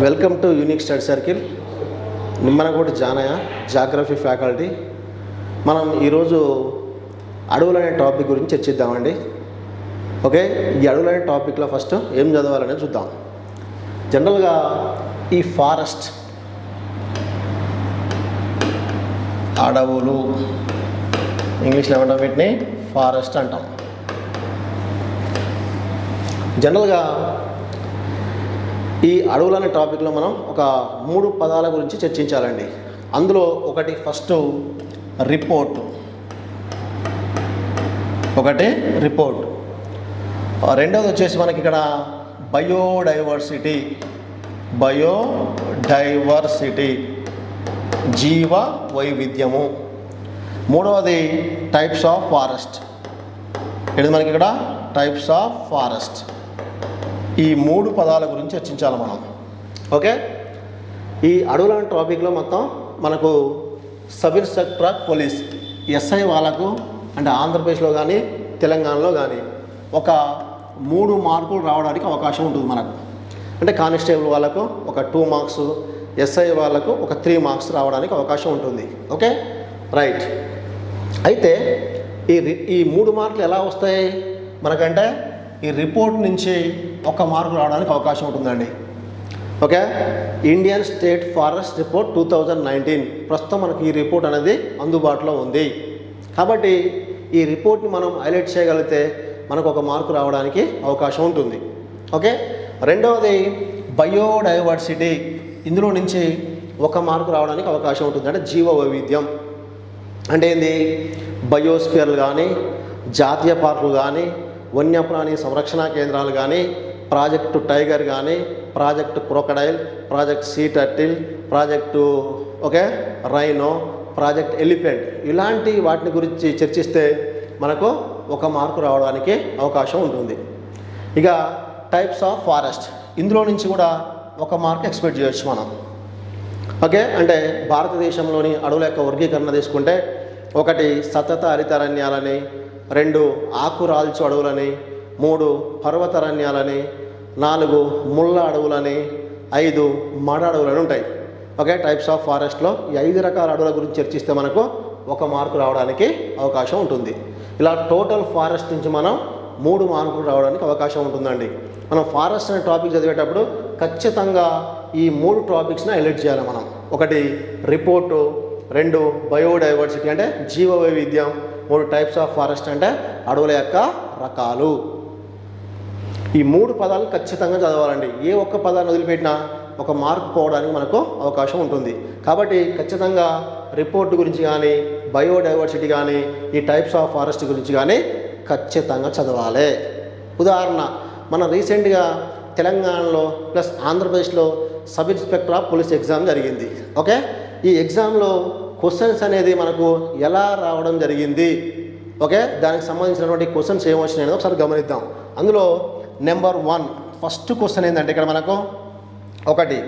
Welcome to unique study circle. Nimmanakoti Janaiah, geography faculty. మనం ఈరోజు అడవులు అనే టాపిక్ గురించి చర్చిద్దామండి. ఓకే, ఈ అడవులు అనే టాపిక్లో ఫస్ట్ ఏం చదవాలనేది చూద్దాం. జనరల్గా ఈ ఫారెస్ట్, అడవులు, ఇంగ్లీష్లో ఏమంటాం, వీటిని ఫారెస్ట్ అంటాం. జనరల్గా ఈ అడవులు అనే టాపిక్లో మనం ఒక 3 పదాల గురించి చర్చించాలండి. అందులో ఒకటి ఫస్ట్ రిపోర్ట్, రెండవది వచ్చేసి మనకి ఇక్కడ బయోడైవర్సిటీ, జీవ వైవిధ్యము. మూడవది టైప్స్ ఆఫ్ ఫారెస్ట్. ఇది మనకి ఇక్కడ టైప్స్ ఆఫ్ ఫారెస్ట్. ఈ 3 పదాల గురించి చర్చించాలి మనం. ఓకే, ఈ అడవుల టాపిక్లో మొత్తం మనకు sub inspector of police, SI వాళ్ళకు, అంటే ఆంధ్రప్రదేశ్లో కానీ తెలంగాణలో కానీ ఒక 3 మార్కులు రావడానికి అవకాశం ఉంటుంది మనకు. అంటే కానిస్టేబుల్ వాళ్ళకు ఒక 2 మార్క్స్, ఎస్ఐ వాళ్ళకు ఒక 3 మార్క్స్ రావడానికి అవకాశం ఉంటుంది. Okay, right. అయితే ఈ 3 మార్కులు ఎలా వస్తాయి మనకంటే ఈ రిపోర్ట్ నుంచి 1 మార్కు రావడానికి అవకాశం ఉంటుందండి. Okay, Indian state forest report 2019 ప్రస్తుతం మనకి ఈ రిపోర్ట్ అనేది అందుబాటులో ఉంది. కాబట్టి ఈ రిపోర్ట్ని మనం హైలైట్ చేయగలిగితే మనకు 1 మార్కు రావడానికి అవకాశం ఉంటుంది. ఓకే, రెండవది బయోడైవర్సిటీ. ఇందులో నుంచి 1 మార్కు రావడానికి అవకాశం ఉంటుంది. అంటే జీవ వైవిధ్యం అంటే ఏంది, బయోస్పియర్లు కానీ, జాతీయ పార్కులు కానీ, వన్యప్రాణి సంరక్షణ కేంద్రాలు కానీ, ప్రాజెక్టు టైగర్ కానీ, project crocodile, project sea turtle, project rhino, project elephant, ఇలాంటి వాటిని గురించి చర్చిస్తే మనకు 1 మార్కు రావడానికి అవకాశం ఉంటుంది. ఇక టైప్స్ ఆఫ్ ఫారెస్ట్, ఇందులో నుంచి కూడా 1 మార్కు ఎక్స్పెక్ట్ చేయొచ్చు మనం. ఓకే, అంటే భారతదేశంలోని అడవుల యొక్క వర్గీకరణ తీసుకుంటే 1 సతత హరితారణ్యాలని, 2 ఆకురాల్చు అడవులని, 3 పర్వతారణ్యాలని, 4 ముళ్ళ అడవులని, 5 మడ అడవులని ఉంటాయి. ఓకే, టైప్స్ ఆఫ్ ఫారెస్ట్లో ఈ 5 రకాల అడవుల గురించి చర్చిస్తే మనకు 1 మార్కు రావడానికి అవకాశం ఉంటుంది. ఇలా టోటల్ ఫారెస్ట్ నుంచి మనం 3 మార్కులు రావడానికి అవకాశం ఉంటుందండి. మనం ఫారెస్ట్ అనే టాపిక్ చదివేటప్పుడు ఖచ్చితంగా ఈ 3 టాపిక్స్ని హైలైట్ చేయాలి మనం. 1 రిపోర్టు, 2 బయోడైవర్సిటీ అంటే జీవ వైవిధ్యం, 3 టైప్స్ ఆఫ్ ఫారెస్ట్ అంటే అడవుల యొక్క రకాలు. ఈ 3 పదాలు ఖచ్చితంగా చదవాలండి. ఏ ఒక్క పదాన్ని వదిలిపెట్టినా 1 మార్కు పోవడానికి మనకు అవకాశం ఉంటుంది. కాబట్టి ఖచ్చితంగా రిపోర్ట్ గురించి కానీ, బయోడైవర్సిటీ కానీ, ఈ టైప్స్ ఆఫ్ ఫారెస్ట్ గురించి కానీ ఖచ్చితంగా చదవాలి. ఉదాహరణ, మన రీసెంట్గా తెలంగాణలో ప్లస్ ఆంధ్రప్రదేశ్లో sub inspector of police exam జరిగింది. ఓకే, ఈ ఎగ్జామ్లో క్వశ్చన్స్ అనేది మనకు ఎలా రావడం జరిగింది, ఓకే, దానికి సంబంధించినటువంటి క్వశ్చన్స్ ఏమొచ్చినాయో ఒకసారి గమనిద్దాం. అందులో నెంబర్ 1 ఫస్ట్ క్వశ్చన్ ఏంటంటే ఇక్కడ మనకు 1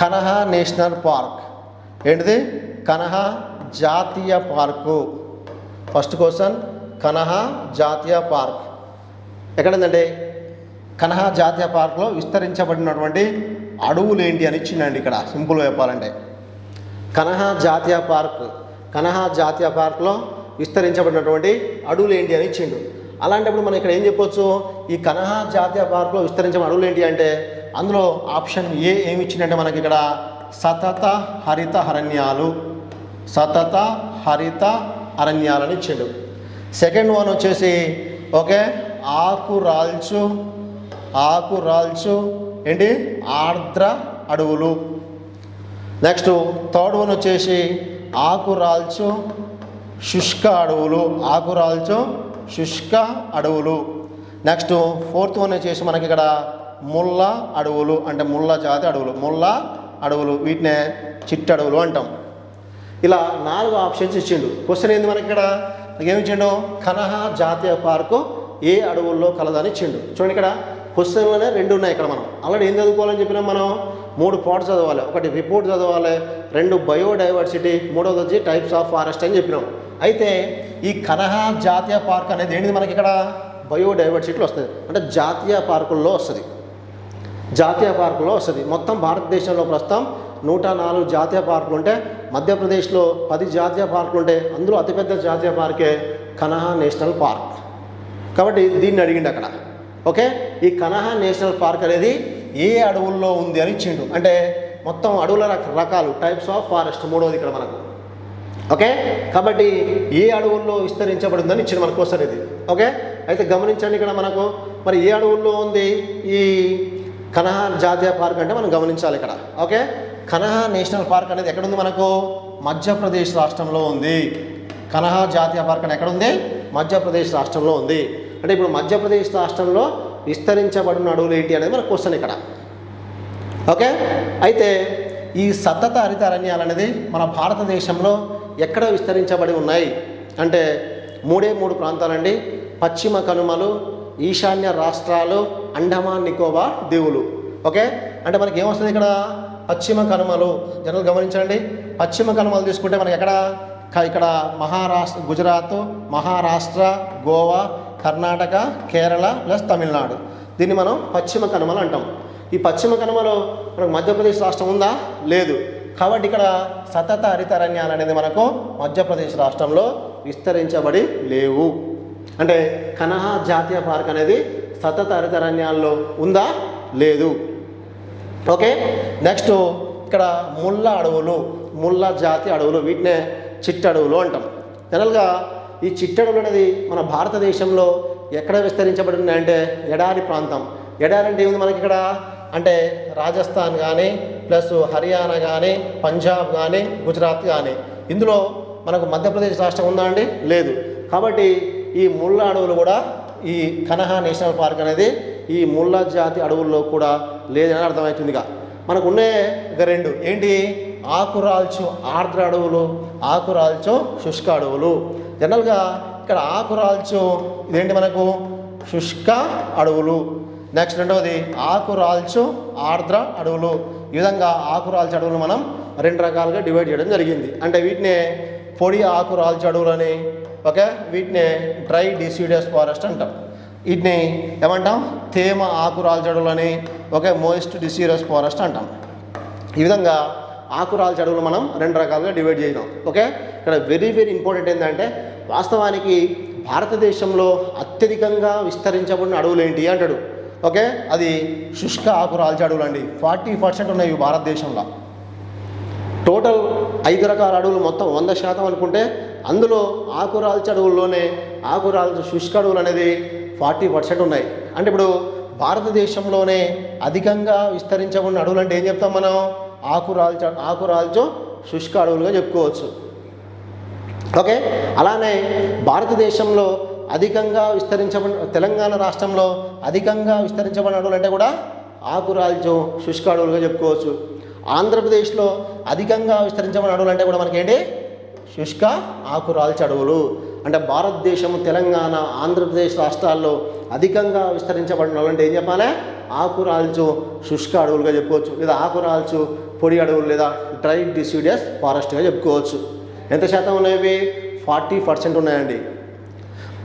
కనహా నేషనల్ పార్క్. ఏంటిది? కనహా జాతీయ పార్కు. ఫస్ట్ క్వశ్చన్ కనహా జాతీయ పార్క్ ఎక్కడుందంటే, కనహా జాతీయ పార్క్లో విస్తరించబడినటువంటి అడవులు ఏంటి అని ఇచ్చిందండి. ఇక్కడ సింపుల్గా చెప్పాలంటే కనహా జాతీయ పార్క్లో విస్తరించబడినటువంటి అడవులు ఏంటి అని ఇచ్చిండు. అలాంటప్పుడు మనం ఇక్కడ ఏం చెప్పొచ్చు, ఈ కనహా జాతీయ పార్క్లో విస్తరించిన అడవులు ఏంటి అంటే, అందులో ఆప్షన్ ఏ ఏమి ఇచ్చిందంటే మనకి ఇక్కడ సతత హరిత అరణ్యాలని ఇచ్చిండు. సెకండ్ వన్ వచ్చేసి ఆకురాల్చు ఏంటి, ఆర్ద్ర అడవులు. నెక్స్ట్ థర్డ్ వన్ వచ్చేసి ఆకురాల్చు శుష్క అడవులు. నెక్స్ట్ ఫోర్త్ వన్ వచ్చేసి మనకి ఇక్కడ ముళ్ళ అడవులు, అంటే ముళ్ళ జాతి అడవులు, వీటినే చిట్టడవులు అంటాం. ఇలా 4 ఆప్షన్స్ ఇచ్చిండు. క్వశ్చన్ ఏంది మనకి ఇక్కడ ఏమిచ్చిండు, కనహా జాతీయ పార్కు ఏ అడవుల్లో కలదని ఇచ్చిండు. చూడండి, ఇక్కడ క్వశ్చన్లోనే 2 ఉన్నాయి. ఇక్కడ మనం ఆల్రెడీ ఏం చదువుకోవాలని చెప్పినాం, మనం 3 పార్ట్స్ చదవాలి. 1 రిపోర్ట్ చదవాలి, 2 బయోడైవర్సిటీ, 3వది వచ్చి టైప్స్ ఆఫ్ ఫారెస్ట్ అని చెప్పినాం. అయితే ఈ కనహా జాతీయ పార్క్ అనేది ఏంటిది మనకి ఇక్కడ బయోడైవర్సిటీలో వస్తుంది, అంటే జాతీయ పార్కుల్లో వస్తుంది. జాతీయ పార్కులో వస్తుంది. మొత్తం భారతదేశంలో ప్రస్తుతం 104 జాతీయ పార్కులు ఉంటే మధ్యప్రదేశ్లో 10 జాతీయ పార్కులు ఉంటే అందులో అతిపెద్ద జాతీయ పార్కే కన్హా నేషనల్ పార్క్. కాబట్టి దీన్ని అడిగిండు అక్కడ. ఓకే, ఈ కన్హా నేషనల్ పార్క్ అనేది ఏ అడవుల్లో ఉంది అని ఇచ్చిండు. అంటే మొత్తం అడవుల రకాలు, టైప్స్ ఆఫ్ ఫారెస్ట్ మూడవది ఇక్కడ మనకు. ఓకే, కాబట్టి ఏ అడవుల్లో విస్తరించబడిందని ఇచ్చింది మనకు వస్తుంది ఇది. ఓకే, అయితే గమనించండి ఇక్కడ మనకు మరి ఏ అడవుల్లో ఉంది ఈ కన్హా జాతీయ పార్క్ అంటే మనం గమనించాలి ఇక్కడ. ఓకే, కన్హా నేషనల్ పార్క్ అనేది ఎక్కడుంది మనకు? మధ్యప్రదేశ్ రాష్ట్రంలో ఉంది. కన్హా జాతీయ పార్క్ అని ఎక్కడుంది? మధ్యప్రదేశ్ రాష్ట్రంలో ఉంది. అంటే ఇప్పుడు మధ్యప్రదేశ్ రాష్ట్రంలో విస్తరించబడిన అడవులు ఏంటి అనేది మనకు క్వశ్చన్ ఇక్కడ. ఓకే, అయితే ఈ సతత హరిత అరణ్యాలు అనేది మన భారతదేశంలో ఎక్కడ విస్తరించబడి ఉన్నాయి అంటే 3 ప్రాంతాలండి. పశ్చిమ కనుమలు, ఈశాన్య రాష్ట్రాలు, అండమాన్ నికోబార్ దీవులు. ఓకే, అంటే మనకి ఏమొస్తుంది ఇక్కడ? పశ్చిమ కనుమలు. జనరల్ గమనించండి, పశ్చిమ కనుమలు తీసుకుంటే మనకి ఇక్కడ మహారాష్ట్ర, గుజరాత్, మహారాష్ట్ర, గోవా, కర్ణాటక, కేరళ ప్లస్ తమిళనాడు. దీన్ని మనం పశ్చిమ కనుమలు అంటాం. ఈ పశ్చిమ కనుమలో మనకు మధ్యప్రదేశ్ రాష్ట్రం ఉందా? లేదు. కాబట్టి ఇక్కడ సతత హరిత అరణ్యాలు అనేది మనకు మధ్యప్రదేశ్ రాష్ట్రంలో విస్తరించబడి లేవు. అంటే కన్హా జాతీయ పార్క్ అనేది సతత హరిత అరణ్యాల్లో ఉందా? లేదు. ఓకే, నెక్స్ట్ ఇక్కడ ముళ్ళ అడవులు, ముళ్ళ జాతి అడవులు, వీటినే చిట్టడవులు అంటాం. జనరల్గా ఈ చిట్టడవులు అనేది మన భారతదేశంలో ఎక్కడ విస్తరించబడి ఉన్నాయంటే ఎడారి ప్రాంతం. ఎడారి అంటే ఏముంది మనకి ఇక్కడ అంటే రాజస్థాన్ కానీ ప్లస్ హర్యానా కానీ పంజాబ్ కానీ గుజరాత్ కానీ. ఇందులో మనకు మధ్యప్రదేశ్ రాష్ట్రం ఉందా అండి? లేదు. కాబట్టి ఈ ముళ్ళ అడవులు కూడా ఈ కన్హా నేషనల్ పార్క్ అనేది ఈ ముళ్ళ జాతి అడవుల్లో కూడా లేదని అర్థమవుతుందిగా. మనకు ఉండే ఇక 2 ఏంటి? ఆకురాల్చు ఆర్ద్ర అడవులు, ఆకురాల్చు శుష్క అడవులు. జనరల్గా ఇక్కడ ఆకురాల్చు ఇదేంటి మనకు? శుష్క అడవులు. నెక్స్ట్ రెండవది ఆకురాల్చు ఆర్ద్ర అడవులు. ఈ విధంగా ఆకురాల్చు అడవులు మనం 2 రకాలుగా డివైడ్ చేయడం జరిగింది. అంటే వీటినే పొడి ఆకురాల్చు అడవులని, ఓకే, వీటిని డ్రై డిసిడియస్ ఫారెస్ట్ అంటాం. వీటిని ఏమంటాం? తేమ ఆకురాల్చు అడవులని, ఓకే, మోయిస్ట్ డిసిడియస్ ఫారెస్ట్ అంటాం. ఈ విధంగా ఆకురాల్చు అడవులు మనం 2 రకాలుగా డివైడ్ చేయడం. ఓకే, ఇక్కడ వెరీ ఇంపార్టెంట్ ఏంటంటే వాస్తవానికి భారతదేశంలో అత్యధికంగా విస్తరించబడిన అడవులు ఏంటి అంటాడు. ఓకే, అది శుష్క ఆకురాల్చు అడవులు అండి. 40% ఉన్నాయి భారతదేశంలో. టోటల్ 5 రకాల అడవులు మొత్తం 100% అనుకుంటే అందులో ఆకురాల్చు అడవుల్లోనే ఆకురాల్చు శుష్క అడవులు అనేది 40% ఉన్నాయి. అంటే ఇప్పుడు భారతదేశంలోనే అధికంగా విస్తరించబడిన అడవులు అంటే ఏం చెప్తాం మనం? ఆకురాల్చు శుష్క అడవులుగా చెప్పుకోవచ్చు. ఓకే, అలానే భారతదేశంలో అధికంగా విస్తరించబడిన తెలంగాణ రాష్ట్రంలో అధికంగా విస్తరించబడిన అడవులు అంటే కూడా ఆకురాల్చు శుష్క అడవులుగా చెప్పుకోవచ్చు. ఆంధ్రప్రదేశ్లో అధికంగా విస్తరించబడిన అడవులు అంటే కూడా మనకేంటి? శుష్క ఆకురాల్చు అడవులు. అంటే భారతదేశం తెలంగాణ, ఆంధ్రప్రదేశ్ రాష్ట్రాల్లో అధికంగా విస్తరించబడిన అడవులు అంటే ఏం చెప్పాలి? ఆకురాల్చు శుష్క అడవులుగా చెప్పుకోవచ్చు, లేదా ఆకురాల్చు పొడి అడవులు, లేదా డ్రై డిసిడియస్ ఫారెస్ట్గా చెప్పుకోవచ్చు. ఎంత శాతం ఉన్నాయి? 40% ఉన్నాయండి.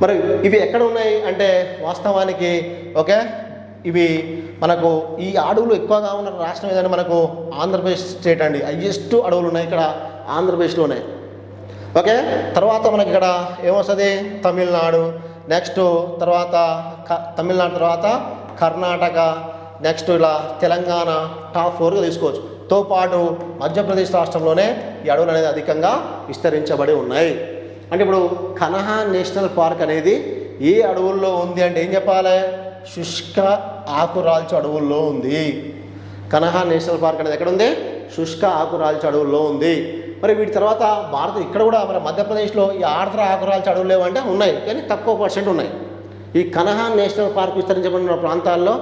మరి ఇవి ఎక్కడ ఉన్నాయి అంటే వాస్తవానికి ఓకే, ఇవి మనకు ఈ అడవులు ఎక్కువగా ఉన్న రాష్ట్రం ఏదంటే మనకు ఆంధ్రప్రదేశ్ స్టేట్ అండి. హైయెస్ట్ అడవులు ఉన్నాయి ఇక్కడ ఆంధ్రప్రదేశ్లోనే. ఓకే, తర్వాత మనకి ఇక్కడ ఏమొస్తుంది? తమిళనాడు. నెక్స్ట్ తర్వాత తమిళనాడు తర్వాత కర్ణాటక, నెక్స్ట్ ఇలా తెలంగాణ టాప్ 4గా తీసుకోవచ్చు. తో పాటు మధ్యప్రదేశ్ రాష్ట్రంలోనే ఈ అడవులు అనేది అధికంగా విస్తరించబడి ఉన్నాయి. అంటే ఇప్పుడు కన్హా నేషనల్ పార్క్ అనేది ఏ అడవుల్లో ఉంది అంటే ఏం చెప్పాలి? శుష్క ఆకురాల్చు అడవుల్లో ఉంది. కన్హా నేషనల్ పార్క్ అనేది ఎక్కడ ఉంది? శుష్క ఆకురాల్చు అడవుల్లో ఉంది. మరి వీటి తర్వాత ఇక్కడ కూడా మన మధ్యప్రదేశ్లో ఈ ఆర్ద్ర ఆకురాల్చు అడవులు లేవంటే ఉన్నాయి, కానీ తక్కువ % ఉన్నాయి. ఈ కన్హా నేషనల్ పార్క్ విస్తరించబడిన ప్రాంతాల్లో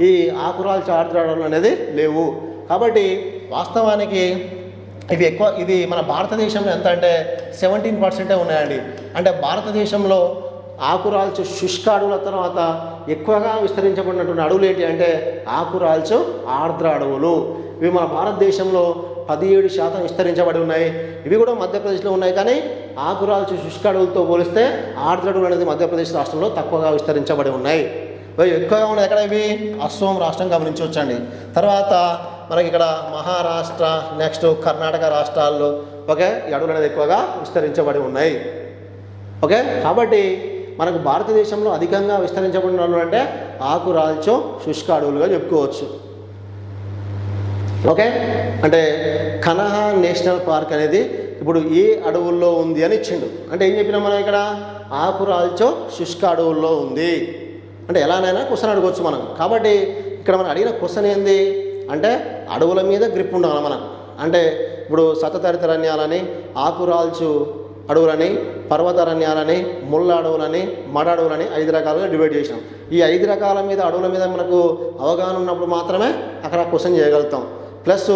ఈ ఆకురాల్చు ఆర్ద్ర అడవులు అనేది లేవు. కాబట్టి వాస్తవానికి ఇవి మన భారతదేశంలో ఎంత అంటే 17% ఉన్నాయండి. అంటే భారతదేశంలో ఆకురాల్చు శుష్క అడవుల తర్వాత ఎక్కువగా విస్తరించబడినటువంటి అడవులు ఏంటి అంటే ఆకురాల్చు ఆర్ద్ర అడవులు. ఇవి మన భారతదేశంలో 17% విస్తరించబడి ఉన్నాయి. ఇవి కూడా మధ్యప్రదేశ్లో ఉన్నాయి, కానీ ఆకురాల్చు శుష్క అడవులతో పోలిస్తే ఆర్ద్ర అడవులు అనేది మధ్యప్రదేశ్ రాష్ట్రంలో తక్కువగా విస్తరించబడి ఉన్నాయి. ఎక్కువగా ఉన్నది ఎక్కడ ఇవి అస్సోం రాష్ట్రం గమనించవచ్చండి. తర్వాత మనకి ఇక్కడ మహారాష్ట్ర నెక్స్ట్ కర్ణాటక రాష్ట్రాల్లో ఓకే ఈ అడవులు అనేది ఎక్కువగా విస్తరించబడి ఉన్నాయి. ఓకే కాబట్టి మనకు భారతదేశంలో అధికంగా విస్తరించబడిన అడవులు అంటే ఆకురాల్చో శుష్క అడవులుగా చెప్పుకోవచ్చు. ఓకే అంటే కనహా నేషనల్ పార్క్ అనేది ఇప్పుడు ఏ అడవుల్లో ఉంది అని ఇచ్చిండు. అంటే ఏం చెప్పినాం మనం ఇక్కడ ఆకురాల్చో శుష్క అడవుల్లో ఉంది అంటే ఎలానైనా క్వశ్చన్ అడగవచ్చు మనం. కాబట్టి ఇక్కడ మనం అడిగిన క్వశ్చన్ ఏంది అంటే అడవుల మీద గ్రిప్ ఉండాలి మనకు. అంటే ఇప్పుడు సతతరితరణ్యాలని ఆకురాల్చు అడవులని పర్వతారణ్యాలని ముళ్ళ అడవులని మడ అడవులని 5 రకాలుగా డివైడ్ చేసినాం. ఈ 5 రకాల మీద అడవుల మీద మనకు అవగాహన ఉన్నప్పుడు మాత్రమే అక్కడ క్వశ్చన్ చేయగలుగుతాం. ప్లస్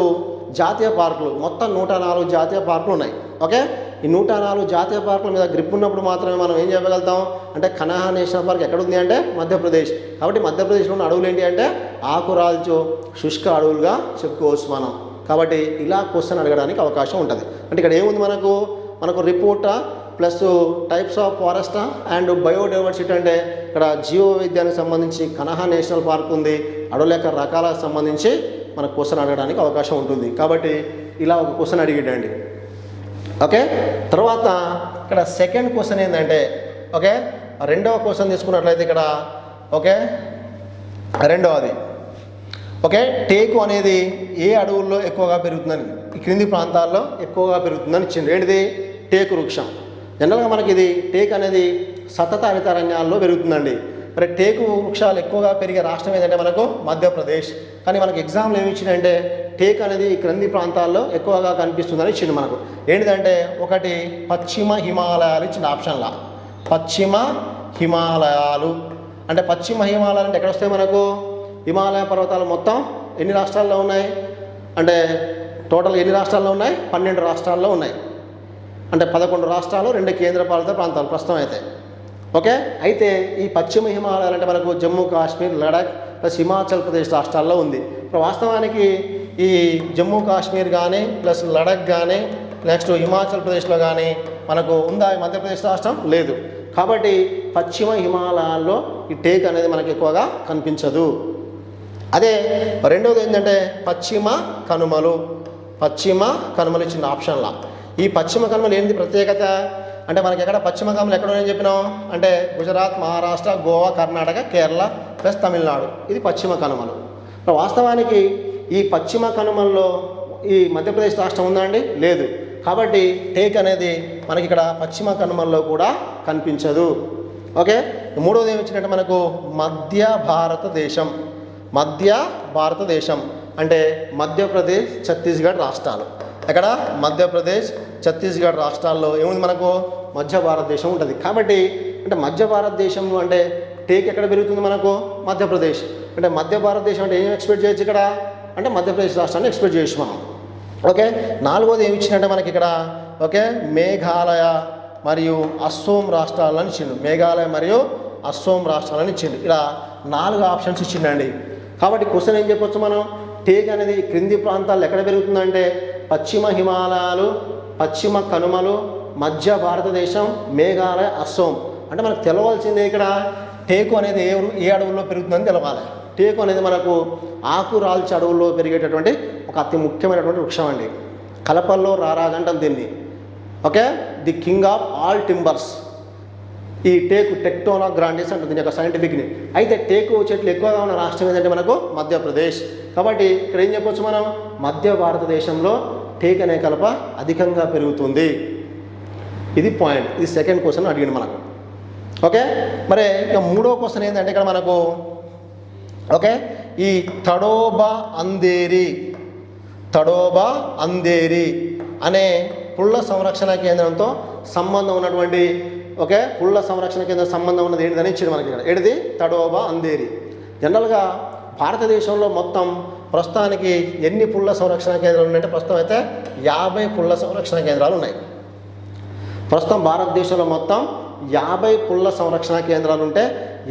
జాతీయ పార్కులు మొత్తం 104 జాతీయ పార్కులు ఉన్నాయి. ఓకే ఈ 104 జాతీయ పార్కుల మీద గ్రిప్ ఉన్నప్పుడు మాత్రమే మనం ఏం చేయగలుగుతాం అంటే కనహా నేషనల్ పార్క్ ఎక్కడ ఉంది అంటే మధ్యప్రదేశ్. కాబట్టి మధ్యప్రదేశ్లో ఉన్న అడవులు ఏంటి అంటే ఆకురాల్చు శుష్క అడవులుగా చెప్పుకోవచ్చు మనం. కాబట్టి ఇలా క్వశ్చన్ అడగడానికి అవకాశం ఉంటుంది. అంటే ఇక్కడ ఏముంది మనకు రిపోర్టా ప్లస్ టైప్స్ ఆఫ్ ఫారెస్టా అండ్ బయోడైవర్సిటీ అంటే ఇక్కడ జీవ వైద్యానికి సంబంధించి కనహా నేషనల్ పార్క్ ఉంది, అడవుల యొక్క రకాలకు సంబంధించి మనకు క్వశ్చన్ అడగడానికి అవకాశం ఉంటుంది. కాబట్టి ఇలా ఒక క్వశ్చన్ అడిగిడండి. ఓకే తర్వాత ఇక్కడ సెకండ్ క్వశ్చన్ ఏంటంటే ఓకే రెండవ క్వశ్చన్ తీసుకున్నట్లయితే ఇక్కడ ఓకే రెండవది ఓకే టేకు అనేది ఏ అడవుల్లో ఎక్కువగా పెరుగుతుందని ఈ క్రింది ప్రాంతాల్లో ఎక్కువగా పెరుగుతుందని ఇచ్చింది. ఏంటిది టేకు వృక్షం. జనరల్గా మనకి ఇది టేక్ అనేది సతత హరితారణ్యాల్లో పెరుగుతుందండి. మరి టేకు వృక్షాలు ఎక్కువగా పెరిగే రాష్ట్రం ఏదంటే మనకు మధ్యప్రదేశ్. కానీ మనకు ఎగ్జామ్లు ఏమి ఇచ్చిందంటే టేక్ అనేది ఈ క్రింది ప్రాంతాల్లో ఎక్కువగా కనిపిస్తుందని ఇచ్చింది మనకు. ఏంటిదంటే ఒకటి పశ్చిమ హిమాలయాలు ఇచ్చిన ఆప్షన్లా. పశ్చిమ హిమాలయాలు అంటే పశ్చిమ హిమాలయాలు అంటే ఎక్కడ వస్తాయి మనకు హిమాలయ పర్వతాలు మొత్తం ఎన్ని రాష్ట్రాల్లో ఉన్నాయి అంటే టోటల్ ఎన్ని రాష్ట్రాల్లో ఉన్నాయి 12 రాష్ట్రాల్లో ఉన్నాయి. అంటే 11 రాష్ట్రాలు 2 కేంద్రపాలిత ప్రాంతాలు ప్రస్తుతం అయితే. ఓకే అయితే ఈ పశ్చిమ హిమాలయాలు అంటే మనకు జమ్మూ కాశ్మీర్ లడాక్ ప్లస్ హిమాచల్ ప్రదేశ్ రాష్ట్రాల్లో ఉంది. ఇప్పుడు వాస్తవానికి ఈ జమ్మూ కాశ్మీర్ కానీ ప్లస్ లడాక్ కానీ నెక్స్ట్ హిమాచల్ ప్రదేశ్లో కానీ మనకు ఉందా మధ్యప్రదేశ్ రాష్ట్రం లేదు. కాబట్టి పశ్చిమ హిమాలయాల్లో ఈ టేక్ అనేది మనకు ఎక్కువగా కనిపించదు. అదే రెండవది ఏంటంటే పశ్చిమ కనుమలు ఇచ్చిన ఆప్షన్లా. ఈ పశ్చిమ కనుమలు ఏంటి ప్రత్యేకత అంటే మనకి ఎక్కడ పశ్చిమ కనుమలు ఎక్కడ ఉన్నాయని చెప్పినాం అంటే గుజరాత్ మహారాష్ట్ర గోవా కర్ణాటక కేరళ ప్లస్ తమిళనాడు ఇది పశ్చిమ కనుమలు. వాస్తవానికి ఈ పశ్చిమ కనుమల్లో ఈ మధ్యప్రదేశ్ రాష్ట్రం ఉందా అండి లేదు. కాబట్టి టేక్ అనేది మనకి ఇక్కడ పశ్చిమ కనుమల్లో కూడా కనిపించదు. ఓకే మూడవది ఏమి ఇచ్చినట్టు మనకు మధ్య భారతదేశం అంటే మధ్యప్రదేశ్ ఛత్తీస్గఢ్ రాష్ట్రాలు. అక్కడ మధ్యప్రదేశ్ ఛత్తీస్గఢ్ రాష్ట్రాల్లో ఏముంది మనకు మధ్య భారతదేశం ఉంటుంది. కాబట్టి అంటే మధ్య భారతదేశంలో అంటే టేక్ ఎక్కడ పెరుగుతుంది మనకు మధ్యప్రదేశ్. అంటే మధ్య భారతదేశం అంటే ఏం ఎక్స్పెక్ట్ చేయొచ్చు ఇక్కడ అంటే మధ్యప్రదేశ్ రాష్ట్రాన్ని ఎక్స్పెక్ట్ చేయొచ్చు మనం. ఓకే నాలుగోది ఏమి ఇచ్చినట్టే మనకి ఇక్కడ ఓకే మేఘాలయ మరియు అస్సోం రాష్ట్రాలను ఇచ్చిండు. మేఘాలయ మరియు అస్సోం రాష్ట్రాలను ఇచ్చిండు. ఇలా 4 ఆప్షన్స్ ఇచ్చిండండి. కాబట్టి క్వశ్చన్ ఏం చెప్పొచ్చు మనం టేక్ అనేది క్రింది ప్రాంతాల్లో ఎక్కడ పెరుగుతుందంటే పశ్చిమ హిమాలయాలు పశ్చిమ కనుమలు మధ్య భారతదేశం మేఘాలయ అస్సోం. అంటే మనకు తెలవాల్సిందే ఇక్కడ టేకు అనేది ఏ అడవుల్లో పెరుగుతుందని తెలవాలి. టేకు అనేది మనకు ఆకురాల్చి అడవుల్లో పెరిగేటటువంటి ఒక అతి ముఖ్యమైనటువంటి వృక్షం అండి. కలపల్లో రారాజంటాం దీన్ని. Okay the king of all timbers. ఈ టేకు టెక్టోనా గ్రాండిస్ అంటుంది దీని యొక్క సైంటిఫిక్ని. అయితే టేకు చెట్లు ఎక్కువగా ఉన్న రాష్ట్రం ఏంటంటే మనకు మధ్యప్రదేశ్. కాబట్టి ఇక్కడ ఏం చెప్పొచ్చు మనం మధ్య భారతదేశంలో టేక్ అనే కలప అధికంగా పెరుగుతుంది. ఇది పాయింట్. ఇది సెకండ్ క్వశ్చన్ అడిగింది మనకు. ఓకే మరి ఇక మూడో క్వశ్చన్ ఏంటంటే ఇక్కడ మనకు ఓకే ఈ తడోబా అందేరి అనే పుల్ల సంరక్షణ కేంద్రంతో సంబంధం ఉన్నటువంటి ఓకే పుల్ల సంరక్షణ కేంద్రం సంబంధం ఉన్నది ఏంటిదని ఇచ్చింది మనకి ఇక్కడ. ఏంటిది తడోబా అందేరి. జనరల్గా భారతదేశంలో మొత్తం ప్రస్తుతానికి ఎన్ని పుల్ల సంరక్షణ కేంద్రాలు ఉన్నాయంటే ప్రస్తుతం అయితే 50 పుల్ల సంరక్షణ కేంద్రాలు ఉన్నాయి. ప్రస్తుతం భారతదేశంలో మొత్తం 50 పుల్ల సంరక్షణ కేంద్రాలు ఉంటే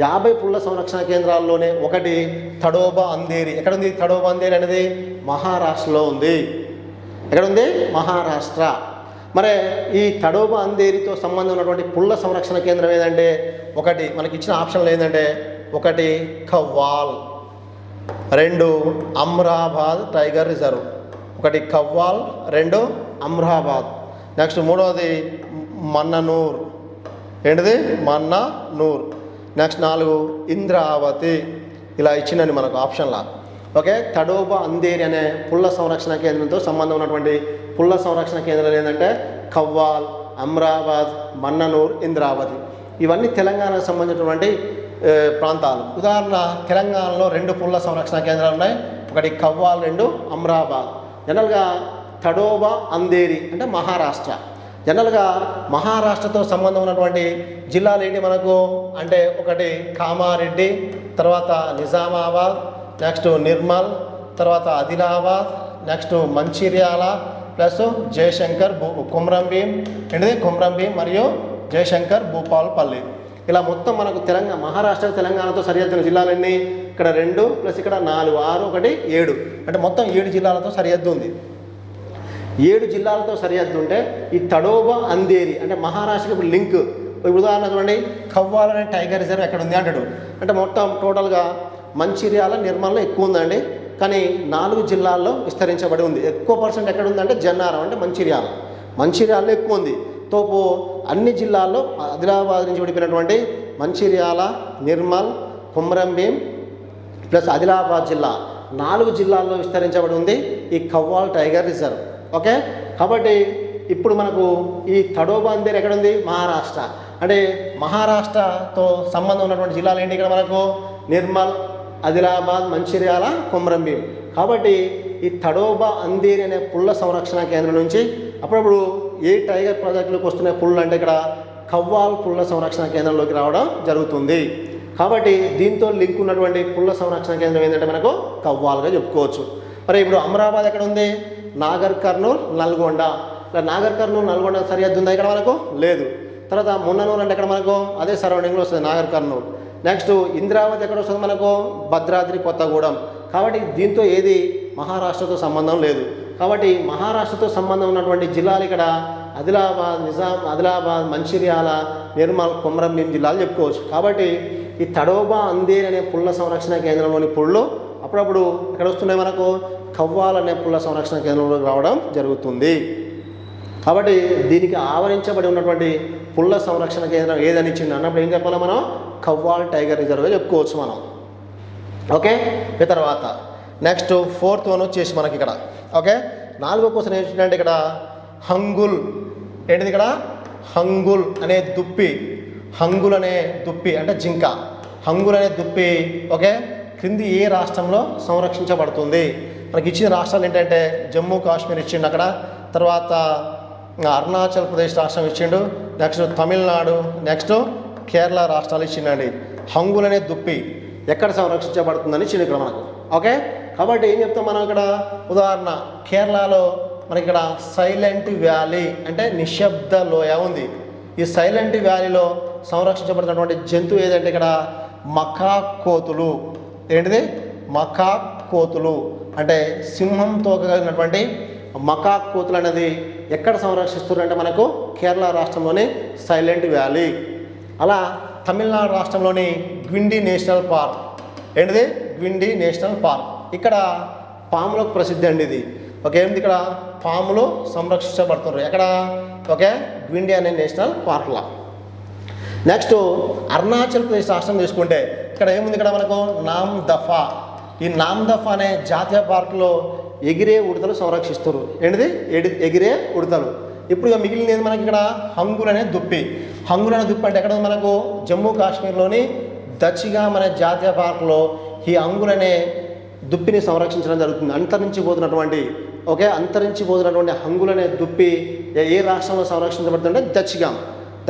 50 పుల్ల సంరక్షణ కేంద్రాల్లోనే ఒకటి తడోబా అందేరి. ఎక్కడుంది తడోబా అందేరి అనేది మహారాష్ట్రలో ఉంది. ఎక్కడుంది మహారాష్ట్ర. మరి ఈ తడోబా అందేరితో సంబంధం ఉన్నటువంటి పుల్ల సంరక్షణ కేంద్రం ఏదంటే ఒకటి మనకి ఇచ్చిన ఆప్షన్లు ఏంటంటే ఒకటి కవ్వాల్, 2 అమ్రాబాద్ టైగర్ రిజర్వ్, ఒకటి కవ్వాల్, 2 అమ్రాబాద్. నెక్స్ట్ మూడవది మన్ననూర్, ఏంటిది మన్ననూర్. నెక్స్ట్ 4 ఇంద్రావతి. ఇలా ఇచ్చిందండి మనకు ఆప్షన్లా. ఓకే, తడోబా అందేరి అనే పుల్ల సంరక్షణ కేంద్రంతో సంబంధం ఉన్నటువంటి పుల్ల సంరక్షణ కేంద్రాలు ఏంటంటే కవ్వాల్, అమ్రాబాద్, మన్ననూర్, ఇంద్రావతి. ఇవన్నీ తెలంగాణకు సంబంధించినటువంటి ప్రాంతాలు. ఉదాహరణ తెలంగాణలో 2 పుల్ల సంరక్షణ కేంద్రాలు ఉన్నాయి, ఒకటి కవ్వాల్, 2 అమ్రాబాద్. జనరల్గా తడోబా అందేరి అంటే మహారాష్ట్ర. జనరల్గా మహారాష్ట్రతో సంబంధం ఉన్నటువంటి జిల్లాలు ఏంటి మనకు అంటే ఒకటి కామారెడ్డి, తర్వాత నిజామాబాద్, నెక్స్ట్ నిర్మల్, తర్వాత ఆదిలాబాద్, నెక్స్ట్ మంచిర్యాల ప్లస్ జయశంకర్ కుమ్రంభీం, ఏంటిది కుమ్రంభీం మరియు జయశంకర్ భూపాల్పల్లి. ఇలా మొత్తం మనకు మహారాష్ట్ర తెలంగాణతో సరిహద్దున్న జిల్లాలన్నీ ఇక్కడ 2 ప్లస్ ఇక్కడ 4, 6, 1, 7 అంటే మొత్తం 7 జిల్లాలతో సరిహద్దు ఉంది. 7 జిల్లాలతో సరిహద్దు ఉంటే ఈ తడోబా అందేరి అంటే మహారాష్ట్రకి ఇప్పుడు లింక్. ఉదాహరణ చూడండి, కవ్వాల్ అనే టైగర్ రిజర్వ్ ఎక్కడ ఉంది అంటాడు అంటే మొత్తం టోటల్గా మంచిర్యాల, నిర్మల్లో ఎక్కువ ఉందండి, కానీ 4 జిల్లాల్లో విస్తరించబడి ఉంది. ఎక్కువ పర్సెంట్ ఎక్కడ ఉందంటే జన్నారం అంటే మంచిర్యాలలో ఎక్కువ ఉంది. తోపు అన్ని జిల్లాల్లో ఆదిలాబాద్ నుంచి విడిపోయినటువంటి మంచిర్యాల, నిర్మల్, కుమ్రంభీం ప్లస్ ఆదిలాబాద్ జిల్లా 4 జిల్లాల్లో విస్తరించబడి ఉంది ఈ కవ్వాల్ టైగర్ రిజర్వ్. ఓకే, కాబట్టి ఇప్పుడు మనకు ఈ తడోబా అందేరి ఎక్కడ ఉంది మహారాష్ట్ర. అంటే మహారాష్ట్రతో సంబంధం ఉన్నటువంటి జిల్లాలు ఏంటి ఇక్కడ మనకు నిర్మల్, ఆదిలాబాద్, మంచిర్యాల, కుమ్రంభీం. కాబట్టి ఈ తడోబా అందేరి అనే పుల్ల సంరక్షణ కేంద్రం నుంచి అప్పుడప్పుడు ఏ టైగర్ ప్రాజెక్టులకు వస్తున్న పుళ్ళు అంటే ఇక్కడ కవ్వాల్ పుల్ల సంరక్షణ కేంద్రంలోకి రావడం జరుగుతుంది. కాబట్టి దీంతో లింక్ ఉన్నటువంటి పుల్ల సంరక్షణ కేంద్రం ఏంటంటే మనకు కవ్వాల్గా చెప్పుకోవచ్చు. మరి ఇప్పుడు అమరాబాద్ ఎక్కడ ఉంది నాగర్ కర్నూల్, నల్గొండ. నాగర్ కర్నూల్, నల్గొండ సరిహద్దు ఉందా ఇక్కడ మనకు లేదు. తర్వాత మున్ననూరు అంటే ఇక్కడ మనకు అదే సరౌండింగ్లో వస్తుంది నాగర్ కర్నూల్. నెక్స్ట్ ఇంద్రావతి ఎక్కడ వస్తుంది మనకు భద్రాద్రి కొత్తగూడెం. కాబట్టి దీంతో ఏది మహారాష్ట్రతో సంబంధం లేదు. కాబట్టి మహారాష్ట్రతో సంబంధం ఉన్నటువంటి జిల్లాలు ఇక్కడ ఆదిలాబాద్, మంచిర్యాల, నిర్మల్, కుమ్రంభీం జిల్లాలు చెప్పుకోవచ్చు. కాబట్టి ఈ తడోబా అందేరి అనే పుల్ల సంరక్షణ కేంద్రంలోని పుళ్ళు అప్పుడప్పుడు ఎక్కడ వస్తున్నాయి మనకు కవ్వాల్ అనే పుల్ల సంరక్షణ కేంద్రంలోకి రావడం జరుగుతుంది. కాబట్టి దీనికి ఆవరించబడి ఉన్నటువంటి పుల్ల సంరక్షణ కేంద్రం ఏదని ఇచ్చింది అన్నప్పుడు ఏం చెప్పాలి మనం కవ్వాల్ టైగర్ రిజర్వ్గా చెప్పుకోవచ్చు మనం. ఓకే, తర్వాత నెక్స్ట్ 4th వన్ వచ్చేసి మనకి ఇక్కడ. ఓకే, 4వ క్వశ్చన్ ఏంటంటే ఇక్కడ హంగుల్. ఏంటిది ఇక్కడ హంగుల్ అనే దుప్పి. హంగుల్ అనే దుప్పి అంటే జింక. హంగుల్ అనే దుప్పి ఓకే క్రింది ఏ రాష్ట్రంలో సంరక్షించబడుతుంది? మనకి ఇచ్చిన రాష్ట్రాలు ఏంటంటే జమ్మూ కాశ్మీర్ ఇచ్చిండు అక్కడ, తర్వాత అరుణాచల్ ప్రదేశ్ రాష్ట్రం ఇచ్చిండు, నెక్స్ట్ తమిళనాడు, నెక్స్ట్ కేరళ రాష్ట్రాలు ఇచ్చిండండి. హంగుల్ అనే దుప్పి ఎక్కడ సంరక్షించబడుతుందని ఇచ్చిండు ఇక్కడ మనకు. ఓకే, కాబట్టి ఏం చెప్తాం మనం ఇక్కడ ఉదాహరణ కేరళలో మనకి ఇక్కడ సైలెంట్ వ్యాలీ అంటే నిశ్శబ్ద లోయ ఉంది. ఈ సైలెంట్ వ్యాలీలో సంరక్షించబడుతున్నటువంటి జంతువు ఏదంటే ఇక్కడ మకాక్ కోతులు. ఏంటిది మకాక్ కోతులు అంటే సింహంతో కలిగినటువంటి మకాక్ కోతులు అనేది ఎక్కడ సంరక్షిస్తున్నారంటే మనకు కేరళ రాష్ట్రంలోని సైలెంట్ వ్యాలీ. అలా తమిళనాడు రాష్ట్రంలోని గ్విండి నేషనల్ పార్క్. ఏంటిది గ్విండి నేషనల్ పార్క్. ఇక్కడ పాములకు ప్రసిద్ధి అండి ఇది. ఓకే, ఏమిటి ఇక్కడ పాములు సంరక్షించబడుతున్నారు ఎక్కడ ఓకే గ్విండి అనే నేషనల్ పార్క్లో. నెక్స్ట్ అరుణాచల్ ప్రదేశ్ రాష్ట్రం తీసుకుంటే ఇక్కడ ఏముంది ఇక్కడ మనకు నామ్దఫా. ఈ నామ్దఫా అనే జాతీయ పార్కులో ఎగిరే ఉడతలు సంరక్షిస్తారు. ఏంటిది ఎగిరే ఉడతలు. ఇప్పుడు మిగిలినది మనకి ఇక్కడ హంగుల్ అనే దుప్పి. హంగుల్ అనే దుప్పి అంటే ఎక్కడ మనకు జమ్మూ కాశ్మీర్లోని దచ్చిగామ్ అనే జాతీయ పార్కులో ఈ హంగుల్ అనే దుప్పిని సంరక్షించడం జరుగుతుంది. అంతరించిపోతున్నటువంటి హంగుల్ అనే దుప్పి ఏ రాష్ట్రంలో సంరక్షించబడుతుందంటే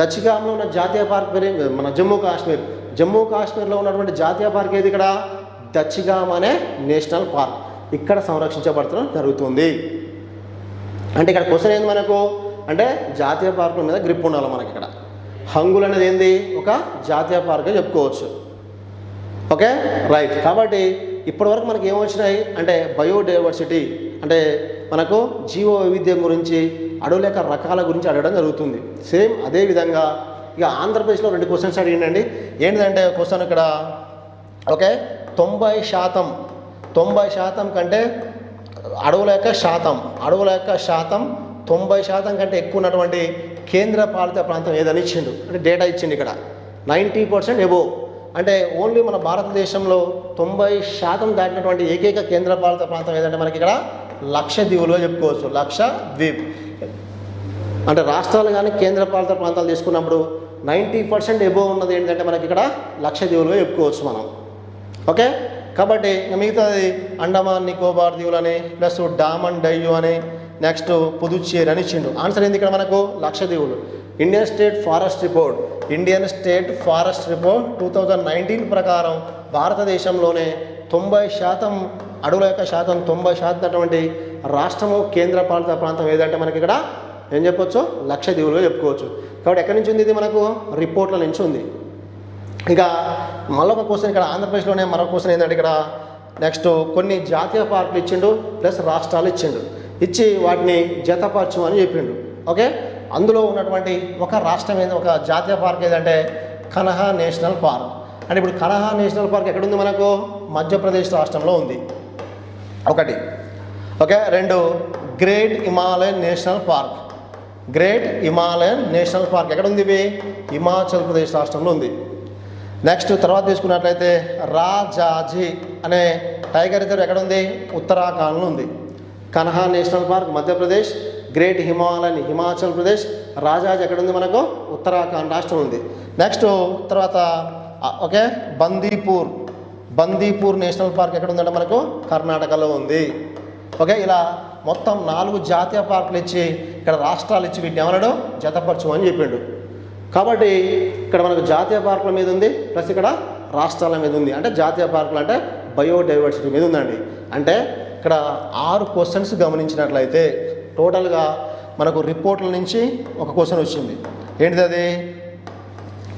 దచ్చిగామ్లో ఉన్న జాతీయ పార్క్ పేరు మన జమ్మూ కాశ్మీర్లో ఉన్నటువంటి జాతీయ పార్క్ ఏది ఇక్కడ దచ్చిగామ్ అనే నేషనల్ పార్క్. ఇక్కడ సంరక్షించబడటం జరుగుతుంది. అంటే ఇక్కడ క్వశ్చన్ ఏంది మనకు అంటే జాతీయ పార్కుల మీద గ్రిప్ ఉండాలి మనకి. ఇక్కడ హంగుల్ అనేది ఏంది ఒక జాతీయ పార్క్ చెప్పుకోవచ్చు. Okay right. కాబట్టి ఇప్పటివరకు మనకి ఏమొచ్చినాయి అంటే బయోడైవర్సిటీ అంటే మనకు జీవ వైవిధ్యం గురించి, అడవుల యొక్క రకాల గురించి అడగడం జరుగుతుంది. సేమ్ అదేవిధంగా ఇక ఆంధ్రప్రదేశ్లో 2 క్వశ్చన్స్ అడిగిందండి. ఏంటంటే క్వశ్చన్ ఇక్కడ ఓకే 90% కంటే అడవుల యొక్క శాతం 90% కంటే ఎక్కువ ఉన్నటువంటి కేంద్ర పాలిత ప్రాంతం ఏదని ఇచ్చిండు, అంటే డేటా ఇచ్చిండు ఇక్కడ 90% ఎబోవ్. అంటే ఓన్లీ మన భారతదేశంలో 90% దాటినటువంటి ఏకైక కేంద్ర పాలిత ప్రాంతం ఏదంటే మనకి ఇక్కడ లక్షద్వీపులుగా చెప్పుకోవచ్చు. లక్షద్వీప్ అంటే రాష్ట్రాలు కానీ కేంద్ర పాలిత ప్రాంతాలు తీసుకున్నప్పుడు 90% ఎబోవ్ ఉన్నది ఏంటంటే మనకి ఇక్కడ లక్షద్వీపులుగా చెప్పుకోవచ్చు మనం. ఓకే, కాబట్టి మిగతాది అండమాన్ నికోబార్ దీవులని ప్లస్ డామన్ డయ్యూ అని నెక్స్ట్ పుదుచ్చేరి అని ఇచ్చిండు. ఆన్సర్ ఏంది ఇక్కడ మనకు లక్షద్వీపులు. ఇండియన్ స్టేట్ ఫారెస్ట్ రిపోర్ట్ 2019 ప్రకారం భారతదేశంలోనే 90% అడవుల యొక్క శాతం 90% అటువంటి రాష్ట్రము కేంద్ర పాలిత ప్రాంతం ఏదంటే మనకి ఇక్కడ ఏం చెప్పొచ్చు లక్షద్వీపులుగా చెప్పుకోవచ్చు. కాబట్టి ఎక్కడి నుంచి ఉంది ఇది మనకు రిపోర్ట్ల నుంచి ఉంది. ఇక మరొక క్వశ్చన్ ఇక్కడ ఆంధ్రప్రదేశ్లోనే మరొక క్వశ్చన్ ఏంటంటే ఇక్కడ నెక్స్ట్ కొన్ని జాతీయ పార్కులు ఇచ్చిండు ప్లస్ రాష్ట్రాలు ఇచ్చిండు, ఇచ్చి వాటిని జతపరచు అని చెప్పిండు. ఓకే, అందులో ఉన్నటువంటి ఒక రాష్ట్రం ఏది ఒక జాతీయ పార్క్ ఏదంటే కన్హా నేషనల్ పార్క్. అంటే ఇప్పుడు కన్హా నేషనల్ పార్క్ ఎక్కడుంది మనకు మధ్యప్రదేశ్ రాష్ట్రంలో ఉంది ఒకటి. Okay, 2 great Himalayan national park. Great Himalayan national park ఎక్కడ ఉంది? ఇవి హిమాచల్ ప్రదేశ్ రాష్ట్రంలో ఉంది. నెక్స్ట్ తర్వాత తీసుకున్నట్లయితే రాజాజీ అనే టైగర్ రిజర్వ్ ఎక్కడ ఉంది? ఉత్తరాఖండ్లో ఉంది. Kanha national park Madhya Pradesh, great Himalayan Himachal Pradesh, Rajaji ఎక్కడ ఉంది మనకు? ఉత్తరాఖండ్ రాష్ట్రం ఉంది. నెక్స్ట్ తర్వాత ఓకే బందీపూర్ నేషనల్ పార్క్ ఎక్కడ ఉందంటే మనకు కర్ణాటకలో ఉంది. ఓకే, ఇలా మొత్తం 4 జాతీయ పార్కులు ఇచ్చి ఇక్కడ రాష్ట్రాలు ఇచ్చి వీటిని ఏమన్నాడు జతపరచు అని చెప్పిండు. కాబట్టి ఇక్కడ మనకు జాతీయ పార్కుల మీద ఉంది ప్లస్ ఇక్కడ రాష్ట్రాల మీద ఉంది. అంటే జాతీయ పార్కులు అంటే బయోడైవర్సిటీ మీద ఉందండి. అంటే ఇక్కడ 6 క్వశ్చన్స్ గమనించినట్లయితే టోటల్గా మనకు రిపోర్ట్ల నుంచి ఒక క్వశ్చన్ వచ్చింది. ఏంటిది అది?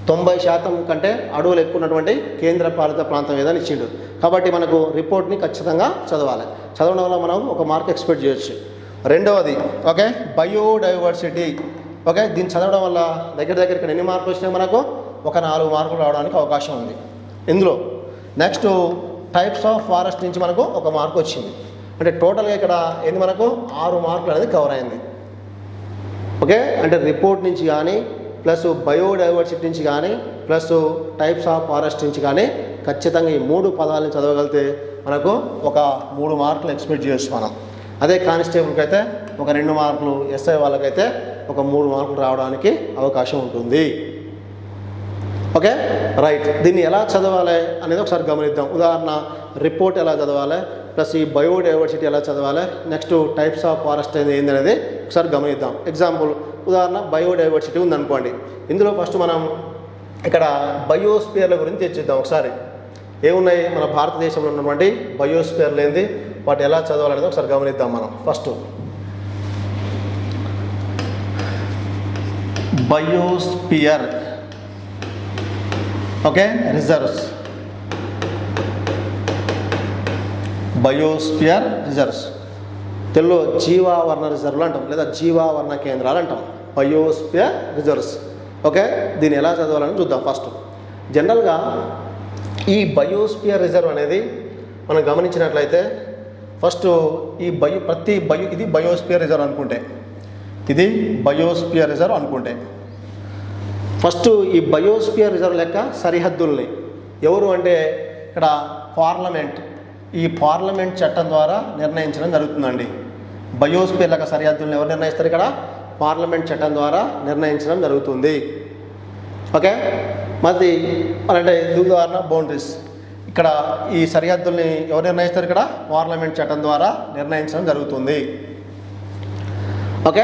90% కంటే అడవులు ఎక్కువ ఉన్నటువంటి కేంద్ర పాలిత ప్రాంతం ఏదని ఇచ్చిండు. కాబట్టి మనకు రిపోర్ట్ని ఖచ్చితంగా చదవాలి. చదవడం వల్ల మనం ఒక మార్క్ ఎక్స్పెక్ట్ చేయొచ్చు. రెండవది ఓకే బయోడైవర్సిటీ. ఓకే, దీన్ని చదవడం వల్ల దగ్గర ఇక్కడ ఎన్ని మార్కులు వచ్చినాయి మనకు? ఒక 4 మార్కులు రావడానికి అవకాశం ఉంది ఇందులో. నెక్స్ట్ టైప్స్ ఆఫ్ ఫారెస్ట్ నుంచి మనకు 1 మార్కు వచ్చింది. అంటే టోటల్గా ఇక్కడ ఏంది మనకు 6 మార్కులు అనేది కవర్ అయింది. ఓకే, అంటే రిపోర్ట్ నుంచి కానీ ప్లస్ బయోడైవర్సిటీ నుంచి కానీ ప్లస్ టైప్స్ ఆఫ్ ఫారెస్ట్ నుంచి కానీ ఖచ్చితంగా ఈ 3 పదాలను చదవగలిగితే మనకు ఒక 3 మార్కులు ఎక్స్పెక్ట్ చేయొచ్చు మనం. అదే కానిస్టేబుల్కి అయితే ఒక 2 మార్కులు, ఎస్ఐ వాళ్ళకైతే ఒక 3 మార్కులు రావడానికి అవకాశం ఉంటుంది. ఓకే రైట్, దీన్ని ఎలా చదవాలి అనేది ఒకసారి గమనిద్దాం. ఉదాహరణ రిపోర్ట్ ఎలా చదవాలి ప్లస్ ఈ బయోడైవర్సిటీ ఎలా చదవాలి, నెక్స్ట్ టైప్స్ ఆఫ్ ఫారెస్ట్ ఏంది అనేది ఒకసారి గమనిద్దాం. ఎగ్జాంపుల్ ఉదాహరణ బయోడైవర్సిటీ ఉందనుకోండి. ఇందులో ఫస్ట్ మనం ఇక్కడ బయోస్పియర్ల గురించి తెచ్చిద్దాం. ఒకసారి ఏమున్నాయి మన భారతదేశంలో ఉన్నటువంటి బయోస్పియర్లు ఏంది, వాటి ఎలా చదవాలనేది ఒకసారి గమనిద్దాం మనం. First biosphere okay reserves. Biosphere reserves తెలుగులో జీవావరణ రిజర్వ్లు అంటాం, లేదా జీవావరణ కేంద్రాలు అంటాం. Biosphere reserves. ఓకే, దీన్ని ఎలా చదవాలని చూద్దాం. ఫస్ట్ జనరల్గా ఈ బయోస్పియర్ రిజర్వ్ అనేది మనం గమనించినట్లయితే ఫస్ట్ ఈ ఇది బయోస్పియర్ రిజర్వ్ అనుకుంటే, ఇది బయోస్పియర్ రిజర్వ్ అనుకుంటే ఫస్ట్ ఈ బయోస్పియర్ రిజర్వ్ లెక్క సరిహద్దుల్ని ఎవరు అంటే ఇక్కడ పార్లమెంట్, ఈ పార్లమెంట్ చట్టం ద్వారా నిర్ణయించడం జరుగుతుందండి. బయోస్పియర్ లెక్క సరిహద్దుల్ని ఎవరు నిర్ణయిస్తారు? ఇక్కడ పార్లమెంట్ చట్టం ద్వారా నిర్ణయించడం జరుగుతుంది. ఓకే, మరి అంటే ఉదాహరణ బౌండరీస్, ఇక్కడ ఈ సరిహద్దుల్ని ఎవరు నిర్ణయిస్తారు? ఇక్కడ పార్లమెంట్ చట్టం ద్వారా నిర్ణయించడం జరుగుతుంది. ఓకే,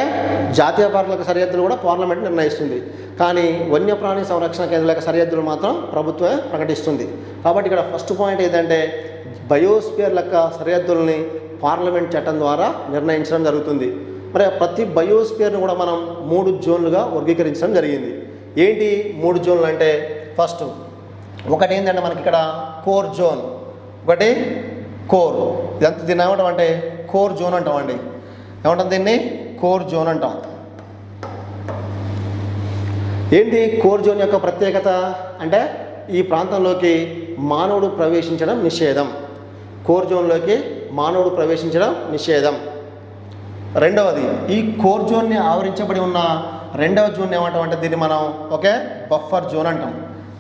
జాతీయ పార్కుల సరిహద్దులు కూడా పార్లమెంట్ నిర్ణయిస్తుంది, కానీ వన్యప్రాణి సంరక్షణ కేంద్రాల యొక్క సరిహద్దులు మాత్రం ప్రభుత్వమే ప్రకటిస్తుంది. కాబట్టి ఇక్కడ ఫస్ట్ పాయింట్ ఏంటంటే బయోస్పియర్ లెక్క సరిహద్దుల్ని పార్లమెంట్ చట్టం ద్వారా నిర్ణయించడం జరుగుతుంది. మరి ప్రతి బయోస్పియర్ను కూడా మనం 3 జోన్లుగా వర్గీకరించడం జరిగింది. ఏంటి 3 జోన్లు అంటే ఫస్ట్ ఒకటి ఏంటంటే మనకి ఇక్కడ కోర్ జోన్, ఒకటి కోర్. ఇదంతా దీన్ని ఏమంటాం అంటే కోర్ జోన్ అంటామండి. ఏమంటాం దీన్ని? కోర్ జోన్ అంటాం. ఏంటి కోర్ జోన్ యొక్క ప్రత్యేకత అంటే ఈ ప్రాంతంలోకి మానవుడు ప్రవేశించడం నిషేధం. కోర్ జోన్లోకి మానవుడు ప్రవేశించడం నిషేధం. రెండవది, ఈ కోర్ జోన్ని ఆవరించబడి ఉన్న రెండవ జోన్ ఏమంటాం అంటే దీన్ని మనం బఫర్ జోన్ అంటాం.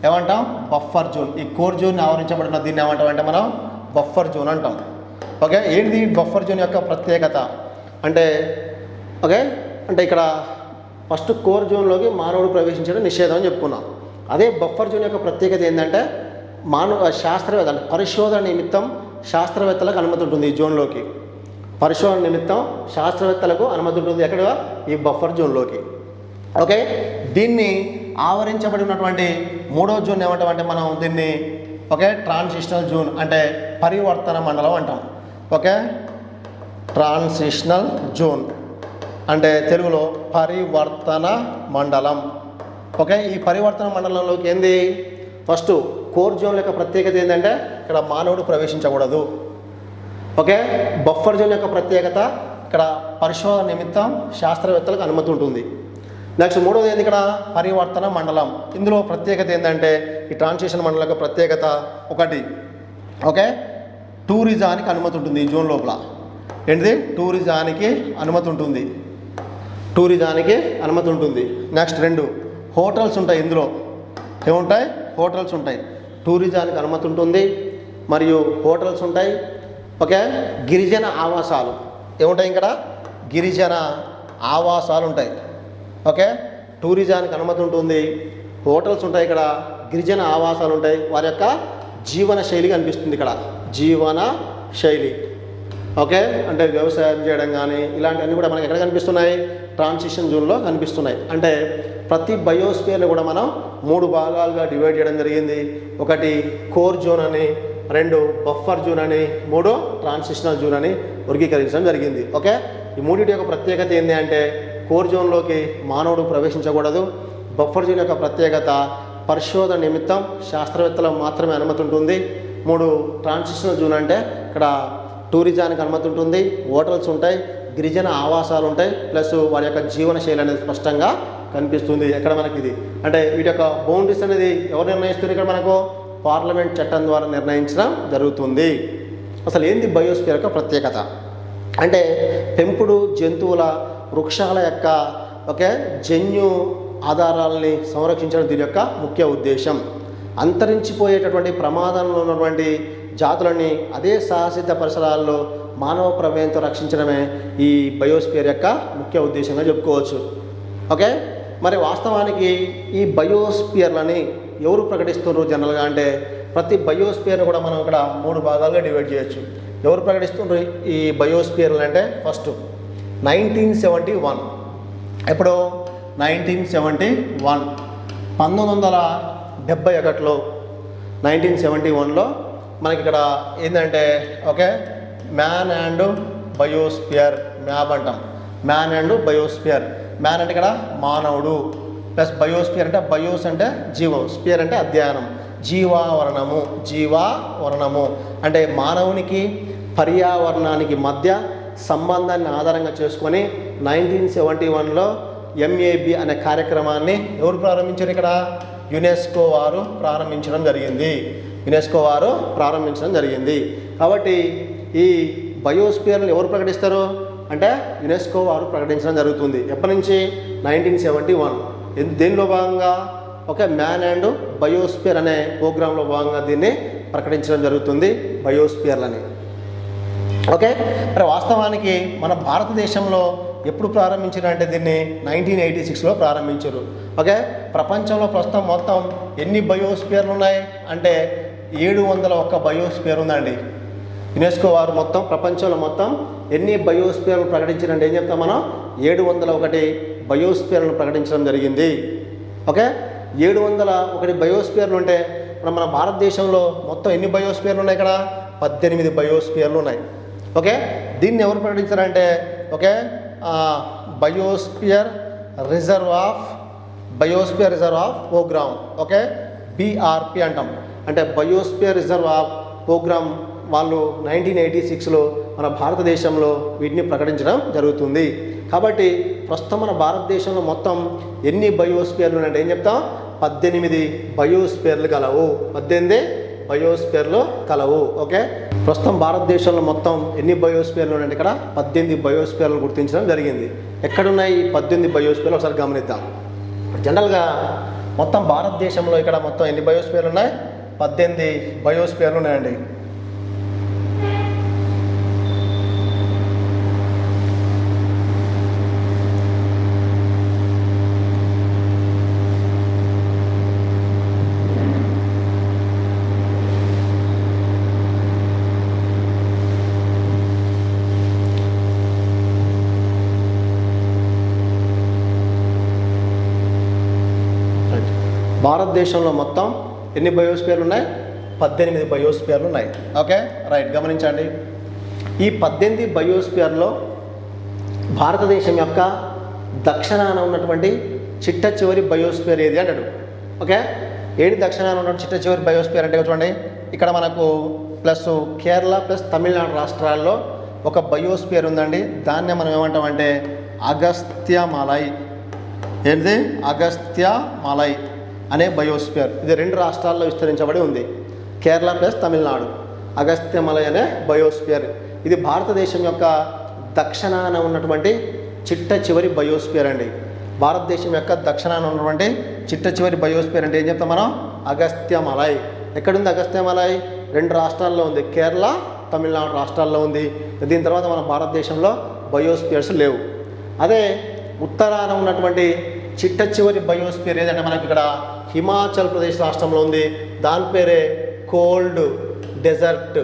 ఏమంటాం? Buffer zone. ఈ కోర్ జోన్ని ఆవరించబడిన దీన్ని ఏమంటాం అంటే మనం బఫర్ జోన్ అంటాం. ఏంటి బఫర్ జోన్ యొక్క ప్రత్యేకత అంటే అంటే ఇక్కడ ఫస్ట్ కోర్ జోన్లోకి మానవుడు ప్రవేశించడం నిషేధం అని చెప్పుకున్నాం. అదే బఫర్ జోన్ యొక్క ప్రత్యేకత ఏంటంటే శాస్త్రవేత్త అంటే పరిశోధన నిమిత్తం శాస్త్రవేత్తలకు అనుమతి ఉంటుంది. ఈ జోన్లోకి పరిశోధన నిమిత్తం శాస్త్రవేత్తలకు అనుమతి ఉంటుంది. ఎక్కడ? ఈ బఫర్ జోన్లోకి. దీన్ని ఆవరించబడి ఉన్నటువంటి మూడవ జోన్ ఏమంటామంటే మనం దీన్ని ట్రాన్సిషనల్ జోన్ అంటే పరివర్తన మండలం అంటాం. ట్రాన్సిషనల్ జోన్ అంటే తెలుగులో పరివర్తన మండలం. ఈ పరివర్తన మండలంలోకి ఏంది? ఫస్ట్ కోర్ జోన్ యొక్క ప్రత్యేకత ఏంటంటే ఇక్కడ మానవుడు ప్రవేశించకూడదు. బఫర్ జోన్ యొక్క ప్రత్యేకత ఇక్కడ పరిశోధన నిమిత్తం శాస్త్రవేత్తలకు అనుమతి ఉంటుంది. నెక్స్ట్ మూడవది ఏంది? ఇక్కడ పరివర్తన మండలం. ఇందులో ప్రత్యేకత ఏంటంటే ఈ ట్రాన్సిషన్ మండలం యొక్క ప్రత్యేకత ఒకటి టూరిజానికి అనుమతి ఉంటుంది. ఈ జోన్ లోపల ఏంటిది? టూరిజానికి అనుమతి ఉంటుంది. నెక్స్ట్ 2 హోటల్స్ ఉంటాయి. ఇందులో ఏముంటాయి? హోటల్స్ ఉంటాయి. టూరిజానికి అనుమతి ఉంటుంది మరియు హోటల్స్ ఉంటాయి. గిరిజన ఆవాసాలు ఏముంటాయి? ఇక్కడ గిరిజన ఆవాసాలు ఉంటాయి. టూరిజానికి అనుమతి ఉంటుంది, హోటల్స్ ఉంటాయి, ఇక్కడ గిరిజన ఆవాసాలు ఉంటాయి. వారి యొక్క జీవన శైలి కనిపిస్తుంది ఇక్కడ. జీవన శైలి అంటే వ్యవసాయం చేయడం కానీ ఇలాంటివన్నీ కూడా మనకి ఎక్కడ కనిపిస్తున్నాయి? ట్రాన్సిషన్ జోన్లో కనిపిస్తున్నాయి. అంటే ప్రతి బయోస్పియర్ని కూడా మనం 3 భాగాలుగా డివైడ్ చేయడం జరిగింది. ఒకటి కోర్ జోన్ అని, 2 బఫర్ జోన్ అని, 3 ట్రాన్సిషనల్ జోన్ అని వర్గీకరించడం జరిగింది. ఈ మూడింటి యొక్క ప్రత్యేకత ఏంటి అంటే కోర్ జోన్లోకి మానవుడు ప్రవేశించకూడదు. బఫర్ జోన్ యొక్క ప్రత్యేకత పరిశోధన నిమిత్తం శాస్త్రవేత్తలకు మాత్రమే అనుమతి ఉంటుంది. 3 ట్రాన్సిషనల్ జోన్ అంటే ఇక్కడ టూరిజానికి అనుమతి ఉంటుంది, హోటల్స్ ఉంటాయి, గిరిజన ఆవాసాలు ఉంటాయి, ప్లస్ వారి యొక్క జీవన శైలి అనేది స్పష్టంగా కనిపిస్తుంది. ఎక్కడ మనకి ఇది అంటే వీటి యొక్క బౌండరీస్ అనేది ఎవరు నిర్ణయిస్తారు? ఇక్కడ మనకు పార్లమెంట్ చట్టం ద్వారా నిర్ణయించడం జరుగుతుంది. అసలు ఏంది బయోస్పియర్ యొక్క ప్రత్యేకత అంటే పెంపుడు జంతువుల వృక్షాల యొక్క జన్యు ఆధారాలని సంరక్షించడం దీని యొక్క ముఖ్య ఉద్దేశం. అంతరించిపోయేటటువంటి ప్రమాదంలో ఉన్నటువంటి జాతులని అదే సహసిద్ధ పరిసరాల్లో మానవ ప్రమేయంతో రక్షించడమే ఈ బయోస్పియర్ యొక్క ముఖ్య ఉద్దేశంగా చెప్పుకోవచ్చు. మరి వాస్తవానికి ఈ బయోస్పియర్లని ఎవరు ప్రకటిస్తున్నారు జనరల్గా అంటే ప్రతి బయోస్పియర్ని కూడా మనం ఇక్కడ 3 భాగాలుగా డివైడ్ చేయొచ్చు. ఎవరు ప్రకటిస్తున్నారు ఈ బయోస్పియర్లు అంటే ఫస్ట్ 1971 ఎప్పుడు 1971 1971లో 1971లో మనకి ఇక్కడ ఏంటంటే మ్యాన్ అండ్ బయోస్పియర్ మ్యాప్ అంటాం. Man and biosphere. మ్యాన్ అంటే ఇక్కడ మానవుడు ప్లస్ బయోస్పియర్ అంటే బయోస్ అంటే జీవం, స్పియర్ అంటే అధ్యయనం, జీవావరణము అంటే మానవునికి పర్యావరణానికి మధ్య సంబంధాన్ని ఆధారంగా చేసుకొని 1971లో MAB అనే కార్యక్రమాన్ని ఎవరు ప్రారంభించారు? ఇక్కడ యునెస్కో వారు ప్రారంభించడం జరిగింది. కాబట్టి ఈ బయోస్పియర్ని ఎవరు ప్రకటిస్తారు అంటే యునెస్కో వారు ప్రకటించడం జరుగుతుంది. ఎప్పటి నుంచి? 1971. దీనిలో భాగంగా మ్యాన్ అండ్ బయోస్పియర్ అనే ప్రోగ్రాంలో భాగంగా దీన్ని ప్రకటించడం జరుగుతుంది బయోస్పియర్లని. మరి వాస్తవానికి మన భారతదేశంలో ఎప్పుడు ప్రారంభించారంటే దీన్ని 1986లో ప్రారంభించారు. ప్రపంచంలో ప్రస్తుతం మొత్తం ఎన్ని బయోస్పియర్లు ఉన్నాయి అంటే 701 బయోస్పియర్ ఉందండి. యునెస్కో వారు మొత్తం ప్రపంచంలో మొత్తం ఎన్ని బయోస్పియర్లు ప్రకటించారంటే ఏం చెప్తాం మనం? 701 బయోస్పియర్లను ప్రకటించడం జరిగింది. 701 బయోస్పియర్లు ఉంటే మన భారతదేశంలో మొత్తం ఎన్ని బయోస్పియర్లు ఉన్నాయి? ఇక్కడ 18 బయోస్పియర్లు ఉన్నాయి. దీన్ని ఎవరు ప్రకటించారంటే biosphere reserve of programme BRP అంటాం. అంటే బయోస్పియర్ రిజర్వ్ ఆఫ్ ప్రోగ్రామ్ వాళ్ళు 1986లో మన భారతదేశంలో వీటిని ప్రకటించడం జరుగుతుంది. కాబట్టి ప్రస్తుతం మన భారతదేశంలో మొత్తం ఎన్ని బయోస్పియర్లు ఉన్నాయంటే ఏం చెప్తాం? 18 బయోస్పియర్లు కలవు. 18 బయోస్పియర్లు కలవు. ఓకే, ప్రస్తుతం భారతదేశంలో మొత్తం ఎన్ని బయోస్పియర్లు ఉన్నాయంటే ఇక్కడ 18 బయోస్పియర్లు గుర్తించడం జరిగింది. ఎక్కడున్నాయి ఈ 18 బయోస్పియర్లు ఒకసారి గమనిద్దాం. జనరల్గా మొత్తం భారతదేశంలో ఇక్కడ మొత్తం ఎన్ని బయోస్పియర్లు ఉన్నాయి? 18 బయోస్పియర్లు ఉన్నాయండి. భారతదేశంలో మొత్తం ఎన్ని బయోస్పియర్లు ఉన్నాయి? 18 బయోస్పియర్లు ఉన్నాయి. ఓకే, రైట్, గమనించండి. ఈ 18 బయోస్పియర్లో భారతదేశం యొక్క దక్షిణాన ఉన్నటువంటి చిట్ట చివరి బయోస్పియర్ ఏది అంటాడు. ఓకే, ఏంటి దక్షిణాన ఉన్నటువంటి చిట్ట చివరి బయోస్పియర్ అంటే చూడండి, ఇక్కడ మనకు ప్లస్ కేరళ ప్లస్ తమిళనాడు రాష్ట్రాల్లో ఒక బయోస్పియర్ ఉందండి. దాన్నే మనం ఏమంటామంటే అగస్త్యమలై. ఏంటిది? అగస్త్యమలై అనే బయోస్పియర్. ఇది 2 రాష్ట్రాల్లో విస్తరించబడి ఉంది, కేరళ ప్లస్ తమిళనాడు. అగస్త్యమలై అనే బయోస్పియర్ ఇది భారతదేశం యొక్క దక్షిణాన ఉన్నటువంటి చిట్ట చివరి బయోస్పియర్ అండి. భారతదేశం యొక్క దక్షిణాన ఉన్నటువంటి చిట్ట చివరి బయోస్పియర్ అంటే ఏం చెప్తాం మనం? అగస్త్యమలై. ఎక్కడుంది అగస్త్యమలై? 2 రాష్ట్రాల్లో ఉంది, కేరళ తమిళనాడు రాష్ట్రాల్లో ఉంది. దీని తర్వాత మన భారతదేశంలో బయోస్పియర్స్ లేవు. అదే ఉత్తరాన ఉన్నటువంటి చిట్ట చివరి బయోస్పియర్ ఏదంటే మనకి ఇక్కడ హిమాచల్ ప్రదేశ్ రాష్ట్రంలో ఉంది. దాని పేరే కోల్డ్ డెజర్ట్.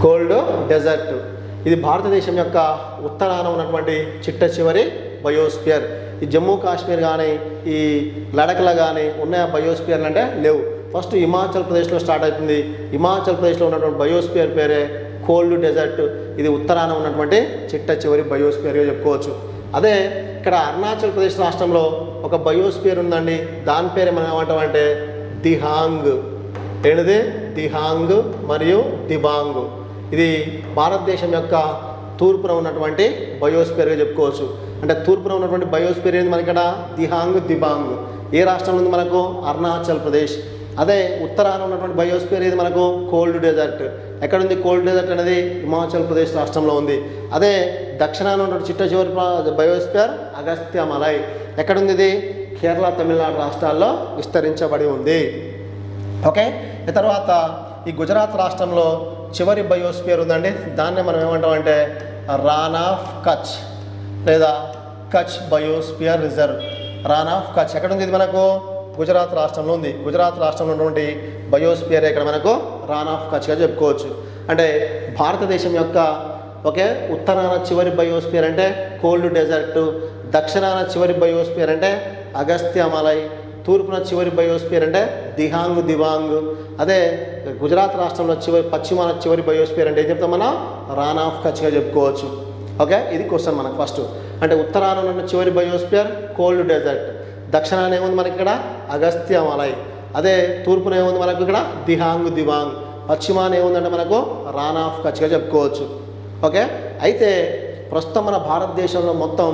కోల్డ్ డెజర్ట్ ఇది భారతదేశం యొక్క ఉత్తరాన ఉన్నటువంటి చిట్ట చివరి బయోస్పియర్. ఈ జమ్మూ కాశ్మీర్ కానీ ఈ లడఖ్లో కానీ ఉన్న బయోస్పియర్లు అంటే లేవు. ఫస్ట్ హిమాచల్ ప్రదేశ్లో స్టార్ట్ అవుతుంది. హిమాచల్ ప్రదేశ్లో ఉన్నటువంటి బయోస్పియర్ పేరే కోల్డ్ డెజర్ట్. ఇది ఉత్తరాన ఉన్నటువంటి చిట్ట చివరి బయోస్పియర్గా చెప్పుకోవచ్చు. అదే ఇక్కడ అరుణాచల్ ప్రదేశ్ రాష్ట్రంలో ఒక బయోస్పియర్ ఉందండి. దాని పేరు మనం ఏమంటామంటే దిహాంగ్. ఏంటిది? దిహాంగ్ మరియు దిబాంగ్. ఇది భారతదేశం యొక్క తూర్పున ఉన్నటువంటి బయోస్పియర్గా చెప్పుకోవచ్చు. అంటే తూర్పున ఉన్నటువంటి బయోస్పియర్ ఏంది మనకి ఇక్కడ? దిహాంగ్, దిబాంగ్. ఏ రాష్ట్రంలో ఉంది మనకు? అరుణాచల్ ప్రదేశ్. అదే ఉత్తరాన ఉన్నటువంటి బయోస్పియర్ ఇది మనకు కోల్డ్ డెజర్ట్. ఎక్కడుంది కోల్డ్ డెజర్ట్ అనేది? హిమాచల్ ప్రదేశ్ రాష్ట్రంలో ఉంది. అదే దక్షిణాన ఉన్నటువంటి చిట్ట చివరి బయోస్పియర్ అగస్త్యమలై. ఎక్కడుంది ఇది? కేరళ తమిళనాడు రాష్ట్రాల్లో విస్తరించబడి ఉంది. ఓకే, తర్వాత ఈ గుజరాత్ రాష్ట్రంలో చివరి బయోస్పియర్ ఉందండి. దాన్నే మనం ఏమంటామంటే రాన్ ఆఫ్ కచ్ లేదా Kutch biosphere reserve. Rann of Kutch ఎక్కడుంది? ఇది మనకు గుజరాత్ రాష్ట్రంలో ఉంది. గుజరాత్ రాష్ట్రంలో ఉన్నటువంటి బయోస్పియర్ ఇక్కడ మనకు రాన్ ఆఫ్ కచ్గా చెప్పుకోవచ్చు. అంటే భారతదేశం యొక్క ఓకే ఉత్తరాన చివరి బయోస్పియర్ అంటే కోల్డ్ డెజర్ట్, దక్షిణాన చివరి బయోస్పియర్ అంటే అగస్త్యమలై, తూర్పున చివరి బయోస్పియర్ అంటే దిహాంగ్, దివాంగ్. అదే గుజరాత్ రాష్ట్రంలో పశ్చిమాన చివరి బయోస్పియర్ అంటే ఏం చెప్తాం మనం? రాన్ ఆఫ్ కచ్గా చెప్పుకోవచ్చు. ఓకే, ఇది క్వశ్చన్ మనకు ఫస్ట్. అంటే ఉత్తరాన ఉన్న చివరి బయోస్పియర్ కోల్డ్ డెజర్ట్, దక్షిణాన ఏముంది మనకి ఇక్కడ? అగస్త్యమలై. అదే తూర్పున ఏముంది మనకు ఇక్కడ? దిహాంగ్, దివాంగ్. పశ్చిమాన ఏముందంటే మనకు రాన్ ఆఫ్ కచ్గా చెప్పుకోవచ్చు. ఓకే, అయితే ప్రస్తుతం మన భారతదేశంలో మొత్తం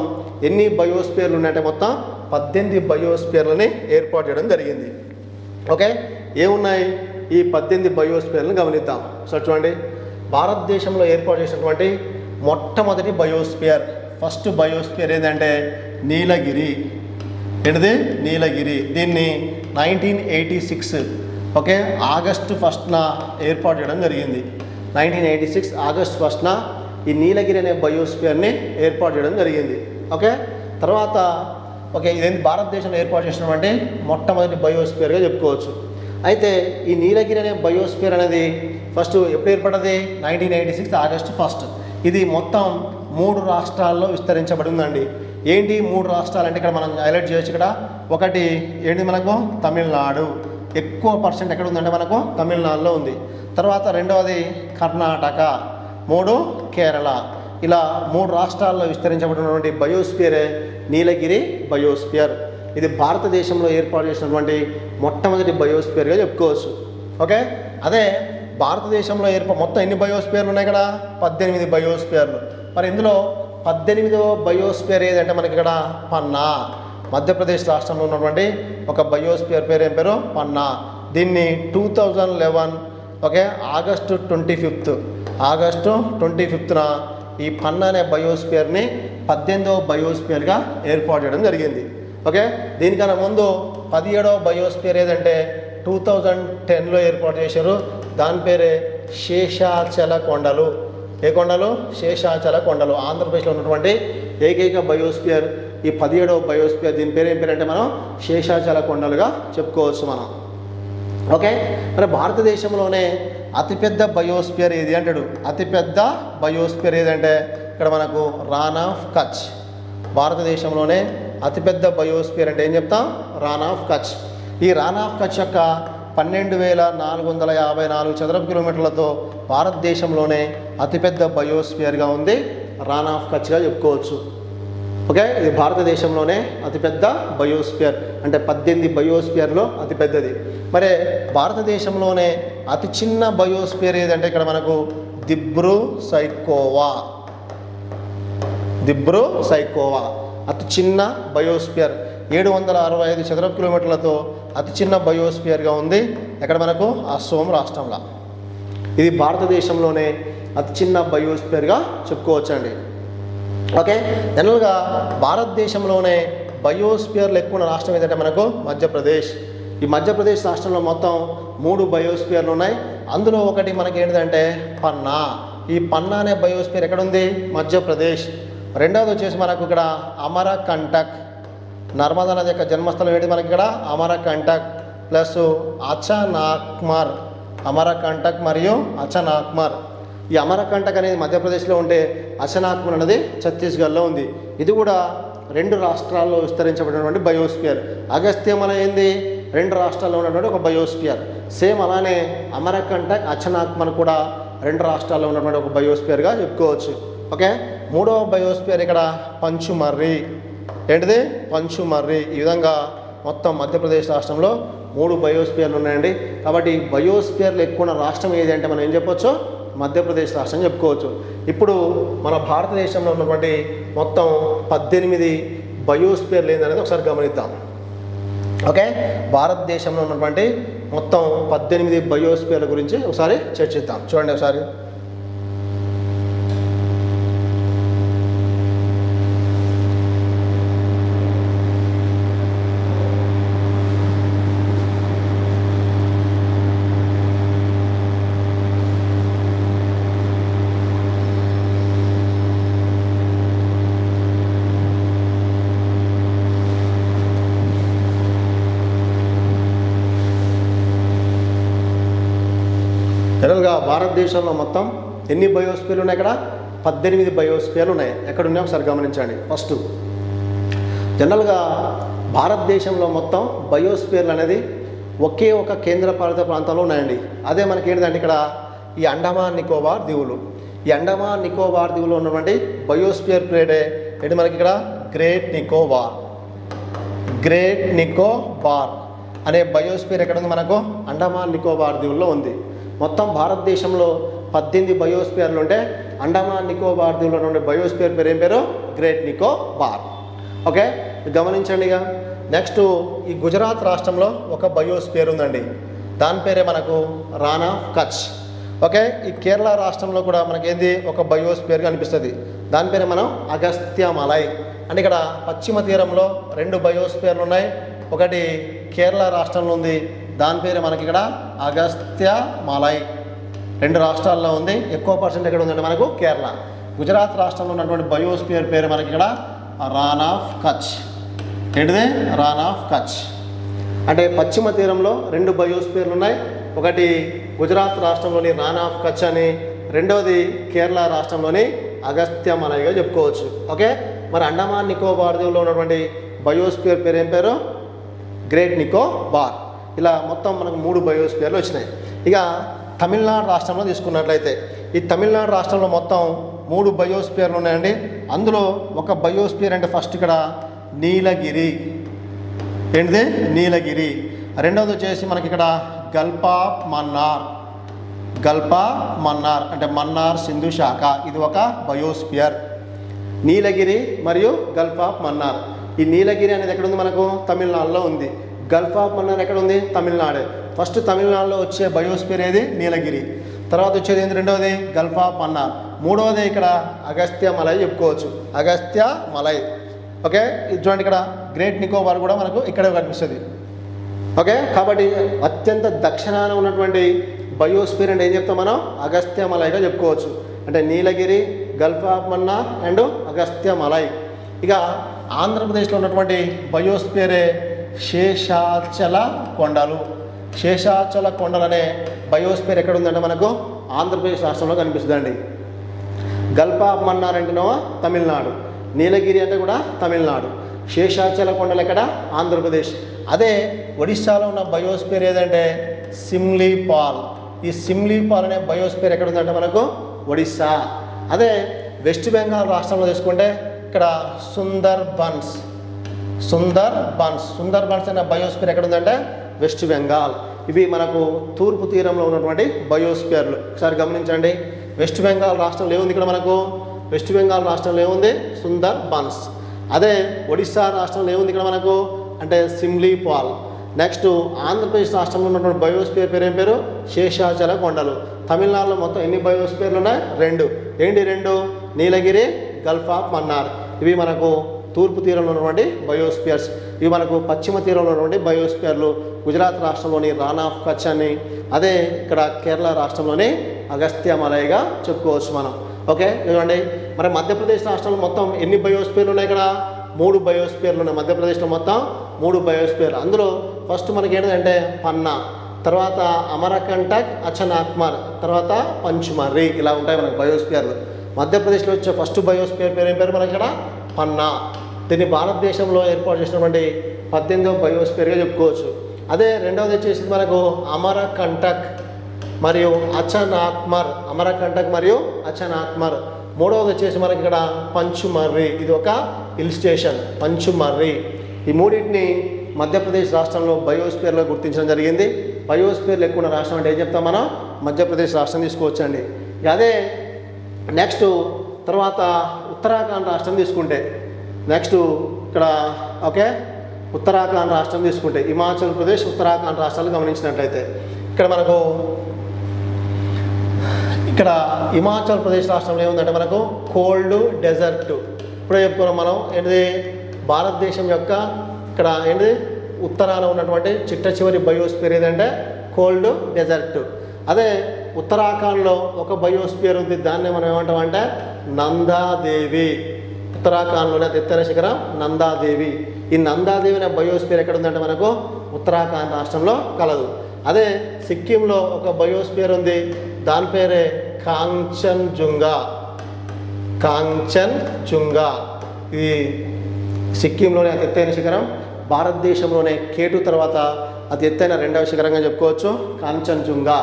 ఎన్ని బయోస్పియర్లు ఉన్నాయంటే మొత్తం 18 బయోస్పియర్లని ఏర్పాటు చేయడం జరిగింది. ఓకే, ఏమున్నాయి ఈ 18 బయోస్పియర్లను గమనిద్దాం. సో చూడండి, భారతదేశంలో ఏర్పాటు చేసినటువంటి మొట్టమొదటి బయోస్పియర్, ఫస్ట్ బయోస్పియర్ ఏంటంటే నీలగిరి. ఏంటిది? నీలగిరి. దీన్ని 1986 ఓకే ఆగస్టు 1న ఏర్పాటు చేయడం జరిగింది. 1986 ఆగస్టు 1న ఈ నీలగిరి అనే బయోస్పియర్ని ఏర్పాటు చేయడం జరిగింది. ఓకే, తర్వాత ఓకే ఇదేంటి భారతదేశంలో ఏర్పాటు చేసినటువంటి మొట్టమొదటి బయోస్పియర్గా చెప్పుకోవచ్చు. అయితే ఈ నీలగిరి అనే బయోస్పియర్ అనేది ఫస్ట్ ఎప్పుడు ఏర్పడ్డది? 1986 ఆగస్టు 1. ఇది మొత్తం 3 రాష్ట్రాల్లో విస్తరించబడి ఉందండి. ఏంటి 3 రాష్ట్రాలు అంటే ఇక్కడ మనం హైలైట్ చేయొచ్చు. ఇక్కడ ఒకటి ఏంటి మనకు? తమిళనాడు. ఎక్కువ పర్సెంట్ ఎక్కడ ఉందంటే మనకు తమిళనాడులో ఉంది. తర్వాత రెండవది కర్ణాటక, 3 కేరళ. ఇలా 3 రాష్ట్రాల్లో విస్తరించబడినటువంటి బయోస్పియరే నీలగిరి బయోస్పియర్. ఇది భారతదేశంలో ఏర్పాటు చేసినటువంటి మొట్టమొదటి బయోస్పియర్గా చెప్పుకోవచ్చు. ఓకే, అదే భారతదేశంలో మొత్తం ఎన్ని బయోస్పియర్లు ఉన్నాయి? ఇక్కడ 18 బయోస్పియర్లు. మరి ఇందులో 18వ బయోస్పియర్ ఏదంటే మనకి ఇక్కడ పన్నా. మధ్యప్రదేశ్ రాష్ట్రంలో ఉన్నటువంటి ఒక బయోస్పియర్ పేరు ఏం పేరు? పన్నా. దీన్ని 2011 ఓకే ఆగస్టు 25న ఈ పన్నా అనే బయోస్పియర్ని 18వ బయోస్పియర్గా ఏర్పాటు చేయడం జరిగింది. ఓకే, దీనికన్నా ముందు 17వ బయోస్పియర్ ఏదంటే 2010లో ఏర్పాటు చేశారు. దాని పేరే శేషాచల కొండలు. ఏ కొండలు? శేషాచల కొండలు. ఆంధ్రప్రదేశ్లో ఉన్నటువంటి ఏకైక బయోస్పియర్ ఈ 17వ బయోస్పియర్. దీని పేరు ఏం పేరు అంటే మనం శేషాచల కొండలుగా చెప్పుకోవచ్చు మనం. ఓకే, మరి భారతదేశంలోనే అతిపెద్ద బయోస్పియర్ ఏది అంటాడు? అతిపెద్ద బయోస్పియర్ ఏదంటే ఇక్కడ మనకు రాన్ ఆఫ్ కచ్. భారతదేశంలోనే అతిపెద్ద బయోస్పియర్ అంటే ఏం చెప్తాం? రాన్ ఆఫ్ కచ్. ఈ రాన్ ఆఫ్ కచ్ యొక్క 12,454 చదరపు కిలోమీటర్లతో భారతదేశంలోనే అతిపెద్ద బయోస్పియర్గా ఉంది రాన్ ఆఫ్ కచ్గా చెప్పుకోవచ్చు. ఓకే, ఇది భారతదేశంలోనే అతిపెద్ద బయోస్పియర్ అంటే 18 బయోస్పియర్లో అతిపెద్దది. మరి భారతదేశంలోనే అతి చిన్న బయోస్పియర్ ఏదంటే ఇక్కడ మనకు దిబ్రూ సైఖోవా. అతి చిన్న బయోస్పియర్ 765 చదరపు కిలోమీటర్లతో అతి చిన్న బయోస్పియర్గా ఉంది ఎక్కడ మనకు అస్సోం రాష్ట్రంలో. ఇది భారతదేశంలోనే అతి చిన్న బయోస్పియర్గా చెప్పుకోవచ్చండి. ఓకే, జనరల్గా భారతదేశంలోనే బయోస్పియర్లు ఎక్కువ ఉన్న రాష్ట్రం ఏదంటే మనకు మధ్యప్రదేశ్. ఈ మధ్యప్రదేశ్ రాష్ట్రంలో మొత్తం 3 బయోస్పియర్లు ఉన్నాయి. అందులో ఒకటి మనకి ఏంటిదంటే పన్నా. ఈ పన్నా అనే బయోస్పియర్ ఎక్కడ ఉంది? మధ్యప్రదేశ్. రెండవది వచ్చేసి మనకు ఇక్కడ అమరకంటక్. నర్మదా నది యొక్క జన్మస్థలం ఏంటి మనకి ఇక్కడ? అమరకంటక్ ప్లస్ అచనాక్మర్. అమరకంటక్ మరియు అచనాక్మర్. ఈ అమరకంటక్ అనేది మధ్యప్రదేశ్లో ఉంటే అచనాక్మర్ అనేది ఛత్తీస్గఢ్లో ఉంది. ఇది కూడా 2 రాష్ట్రాల్లో విస్తరించబడినటువంటి బయోస్పియర్. అగస్త్యమల ఏంది? 2 రాష్ట్రాల్లో ఉన్నటువంటి ఒక బయోస్పియర్. సేమ్ అలానే అమరకంటక్ అచనాక్మర్ కూడా 2 రాష్ట్రాల్లో ఉన్నటువంటి ఒక బయోస్పియర్గా చెప్పుకోవచ్చు. ఓకే, 3వ బయోస్పియర్ ఇక్కడ పంచుమర్రి. ఏంటిది? పంచుమర్రి. ఈ విధంగా మొత్తం మధ్యప్రదేశ్ రాష్ట్రంలో 3 బయోస్పియర్లు ఉన్నాయండి. కాబట్టి బయోస్పియర్లు ఎక్కువ ఉన్న రాష్ట్రం ఏది అంటే మనం ఏం చెప్పొచ్చు? మధ్యప్రదేశ్ రాష్ట్రం చెప్పుకోవచ్చు. ఇప్పుడు మన భారతదేశంలో ఉన్నటువంటి మొత్తం 18 బయోస్పియర్లు ఏందనేది ఒకసారి గమనిద్దాం. ఓకే, భారతదేశంలో ఉన్నటువంటి మొత్తం 18 బయోస్పియర్ల గురించి ఒకసారి చర్చిద్దాం. చూడండి ఒకసారి. జనరల్గా భారతదేశంలో మొత్తం ఎన్ని బయోస్పియర్లు ఉన్నాయి? ఇక్కడ 18 బయోస్పియర్లు ఉన్నాయి. ఎక్కడ ఉన్నాయో ఒకసారి గమనించండి. ఫస్ట్ జనరల్గా భారతదేశంలో మొత్తం బయోస్పియర్లు అనేది ఒకే ఒక కేంద్రపాలిత ప్రాంతంలో ఉన్నాయండి. అదే మనకి ఏంటంటే ఇక్కడ ఈ అండమాన్ నికోబార్ దీవులు. ఈ అండమాన్ నికోబార్ దీవులో ఉన్నటువంటి బయోస్పియర్ ప్లేడే ఏంటి మనకి ఇక్కడ? గ్రేట్ నికోబార్ అనే బయోస్పియర్ ఎక్కడ ఉంది మనకు? అండమాన్ నికోబార్ దీవుల్లో ఉంది. మొత్తం భారతదేశంలో 18 బయోస్పియర్లు ఉంటే అండమాన్ నికోబార్ దీవులో ఉండే బయోస్పియర్ పేరు ఏం పేరు? గ్రేట్ నికోబార్. ఓకే, గమనించండి. ఇక నెక్స్ట్ ఈ గుజరాత్ రాష్ట్రంలో ఒక బయోస్పియర్ ఉందండి. దాని పేరే మనకు రాన్ ఆఫ్ కచ్. ఓకే, ఈ కేరళ రాష్ట్రంలో కూడా మనకేంది ఒక బయోస్పియర్ కనిపిస్తుంది. దాని పేరే మనం అగస్త్యమలై. అంటే ఇక్కడ పశ్చిమ తీరంలో 2 బయోస్పియర్లు ఉన్నాయి. ఒకటి కేరళ రాష్ట్రంలో ఉంది. దాని పేరు మనకి ఇక్కడ అగస్త్యమలై. 2 రాష్ట్రాల్లో ఉంది. ఎక్కువ పర్సెంట్ ఎక్కడ ఉందంటే మనకు కేరళ. గుజరాత్ రాష్ట్రంలో ఉన్నటువంటి బయోస్పియర్ పేరు మనకి ఇక్కడ రాన్ ఆఫ్ కచ్. ఏంటిది? రాన్ ఆఫ్ కచ్. అంటే పశ్చిమ తీరంలో 2 బయోస్పియర్లు ఉన్నాయి. ఒకటి గుజరాత్ రాష్ట్రంలోని రాన్ ఆఫ్ కచ్ అని, రెండవది కేరళ రాష్ట్రంలోని అగస్త్యమలైగా చెప్పుకోవచ్చు. ఓకే, మరి అండమాన్ నికోబార్ దీవుల్లో ఉన్నటువంటి బయోస్పియర్ పేరు ఏం పేరు? గ్రేట్ నికోబార్. ఇలా మొత్తం మనకు 3 బయోస్పియర్లు వచ్చినాయి. ఇక తమిళనాడు రాష్ట్రంలో తీసుకున్నట్లయితే ఈ తమిళనాడు రాష్ట్రంలో మొత్తం 3 బయోస్పియర్లు ఉన్నాయండి. అందులో ఒక బయోస్పియర్ అంటే ఫస్ట్ ఇక్కడ నీలగిరి. ఏంటిది? నీలగిరి. రెండవది వచ్చేసి మనకి ఇక్కడ గల్ఫ్ మన్నార్ అంటే మన్నార్ సింధు శాఖ. ఇది ఒక బయోస్పియర్. నీలగిరి మరియు గల్ఫ్ ఆఫ్ మన్నార్. ఈ నీలగిరి అనేది ఎక్కడ ఉంది మనకు? తమిళనాడులో ఉంది. గల్ఫ్ ఆఫ్ మన్నార్ ఎక్కడ ఉంది? తమిళనాడే. ఫస్ట్ తమిళనాడులో వచ్చే బయోస్ఫియర్ ఏది? నీలగిరి. తర్వాత వచ్చేది ఏంటి? రెండవది గల్ఫ్ ఆఫ్ మన్నార్. మూడవది ఇక్కడ అగస్త్య మలై చెప్పుకోవచ్చు. అగస్త్య మలై. ఓకే, ఇది చూడండి, ఇక్కడ గ్రేట్ నికోబార్ కూడా మనకు ఇక్కడే కనిపిస్తుంది. ఓకే, కాబట్టి అత్యంత దక్షిణాన ఉన్నటువంటి బయోస్ఫియర్ అంటే ఏం చెప్తాం మనం? అగస్త్య మలైగా చెప్పుకోవచ్చు. అంటే Nilgiri, gulf of Mannar and Agasthya Malai. ఇక ఆంధ్రప్రదేశ్లో ఉన్నటువంటి బయోస్ఫియరే శేషాచల కొండలు. శేషాచల కొండలు అనే బయోస్ఫియర్ ఎక్కడ ఉందంటే మనకు ఆంధ్రప్రదేశ్ రాష్ట్రంలో కనిపిస్తుందండి. గల్ఫ్ ఆఫ్ మన్నార్ అంటేనో తమిళనాడు, నీలగిరి అంటే కూడా తమిళనాడు, శేషాచల కొండలు ఎక్కడ? ఆంధ్రప్రదేశ్. అదే ఒడిశాలో ఉన్న బయోస్ఫియర్ ఏదంటే సిమ్లీపాల్. ఈ సిమ్లీపాల్ అనే బయోస్ఫియర్ ఎక్కడ ఉందంటే మనకు ఒడిశా. అదే వెస్ట్ బెంగాల్ రాష్ట్రంలో తీసుకుంటే ఇక్కడ సుందర్బన్స్ అనే బయోస్ఫియర్ ఎక్కడ ఉందంటే వెస్ట్ బెంగాల్. ఇవి మనకు తూర్పు తీరంలో ఉన్నటువంటి బయోస్ఫియర్లు. ఒకసారి గమనించండి, వెస్ట్ బెంగాల్ రాష్ట్రంలో ఏముంది? ఇక్కడ మనకు వెస్ట్ బెంగాల్ రాష్ట్రంలో ఏముంది? సుందర్బన్స్. అదే ఒడిశా రాష్ట్రంలో ఏముంది ఇక్కడ మనకు అంటే సిమ్లీపాల్. నెక్స్ట్ ఆంధ్రప్రదేశ్ రాష్ట్రంలో ఉన్నటువంటి బయోస్ఫియర్ పేరు ఏం పేరు? శేషాచల కొండలు. తమిళనాడులో మొత్తం ఎన్ని బయోస్ఫియర్లు ఉన్నాయి? 2. ఏంటి 2? నీలగిరి, గల్ఫ్ ఆఫ్ మన్నార్. ఇవి మనకు తూర్పు తీరంలో ఉన్నటువంటి బయోస్ఫియర్స్. ఇవి మనకు పశ్చిమ తీరంలో ఉన్నటువంటి బయోస్ఫియర్లు. గుజరాత్ రాష్ట్రంలోని రాన్ ఆఫ్ కచ్ అని, అదే ఇక్కడ కేరళ రాష్ట్రంలోని అగస్త్య మలైగా చెప్పుకోవచ్చు మనం. ఓకే, చూడండి, మరి మధ్యప్రదేశ్ రాష్ట్రంలో మొత్తం ఎన్ని బయోస్ఫియర్లు ఉన్నాయి? ఇక్కడ 3 బయోస్ఫియర్లు ఉన్నాయి. మధ్యప్రదేశ్లో మొత్తం 3 బయోస్ఫియర్లు. అందులో ఫస్ట్ మనకి ఏంటంటే పన్నా, తర్వాత అమరకంటక్, అచనాక్మర్, తర్వాత పంచుమర్రి. ఇలా ఉంటాయి మనకు బయోస్ఫియర్లు. మధ్యప్రదేశ్లో వచ్చే ఫస్ట్ బయోస్ఫియర్ పేరు ఏం పేరు మనకి? ఇక్కడ పన్నా. దీన్ని భారతదేశంలో ఏర్పాటు చేసినటువంటి 18వ బయోస్ఫియర్గా చెప్పుకోవచ్చు. అదే రెండవది వచ్చేసి మనకు అమరకంటక్ మరియు అచనాక్మర్. అమరకంటక్ మరియు అచనాక్మర్. మూడవది వచ్చేసి మనకి ఇక్కడ పంచుమర్రి. ఇది ఒక హిల్ స్టేషన్, పంచుమర్రి. ఈ మూడింటిని మధ్యప్రదేశ్ రాష్ట్రంలో బయోస్ఫియర్లో గుర్తించడం జరిగింది. బయోస్ఫియర్లు ఎక్కువ ఉన్న రాష్ట్రం అంటే ఏం చెప్తాం మనం? మధ్యప్రదేశ్ రాష్ట్రం తీసుకోవచ్చండి. అదే నెక్స్ట్ తర్వాత ఉత్తరాఖండ్ రాష్ట్రం తీసుకుంటే, నెక్స్ట్ ఇక్కడ ఓకే ఉత్తరాఖండ్ రాష్ట్రం తీసుకుంటే హిమాచల్ ప్రదేశ్, ఉత్తరాఖండ్ రాష్ట్రాలు గమనించినట్లయితే ఇక్కడ హిమాచల్ ప్రదేశ్ రాష్ట్రంలో ఏముందంటే మనకు కోల్డ్ డెజర్ట్. ఇప్పుడే చెప్పుకున్నాం మనం ఏంటిది? భారతదేశం యొక్క ఇక్కడ ఏంటిది ఉత్తరాన ఉన్నటువంటి చిట్ట చివరి బయోస్ఫియర్ ఏదంటే కోల్డ్ డెజర్ట్. అదే ఉత్తరాఖండ్లో ఒక బయోస్ఫియర్ ఉంది, దాన్ని మనం ఏమంటామంటే నందాదేవి. ఉత్తరాఖండ్లోనే ఎత్తైన శిఖరం నందాదేవి. ఈ నందాదేవి అనే బయోస్ఫియర్ ఎక్కడ ఉందంటే మనకు ఉత్తరాఖండ్ రాష్ట్రంలో కలదు. అదే సిక్కింలో ఒక బయోస్ఫియర్ ఉంది, దాని పేరే కాంచన్జుంగా. ఈ సిక్కింలోనే అతి ఎత్తైన శిఖరం. భారతదేశంలోనే కేటు తర్వాత అతి ఎత్తైన 2వ శిఖరంగా చెప్పుకోవచ్చు కాంచన్జుంగా.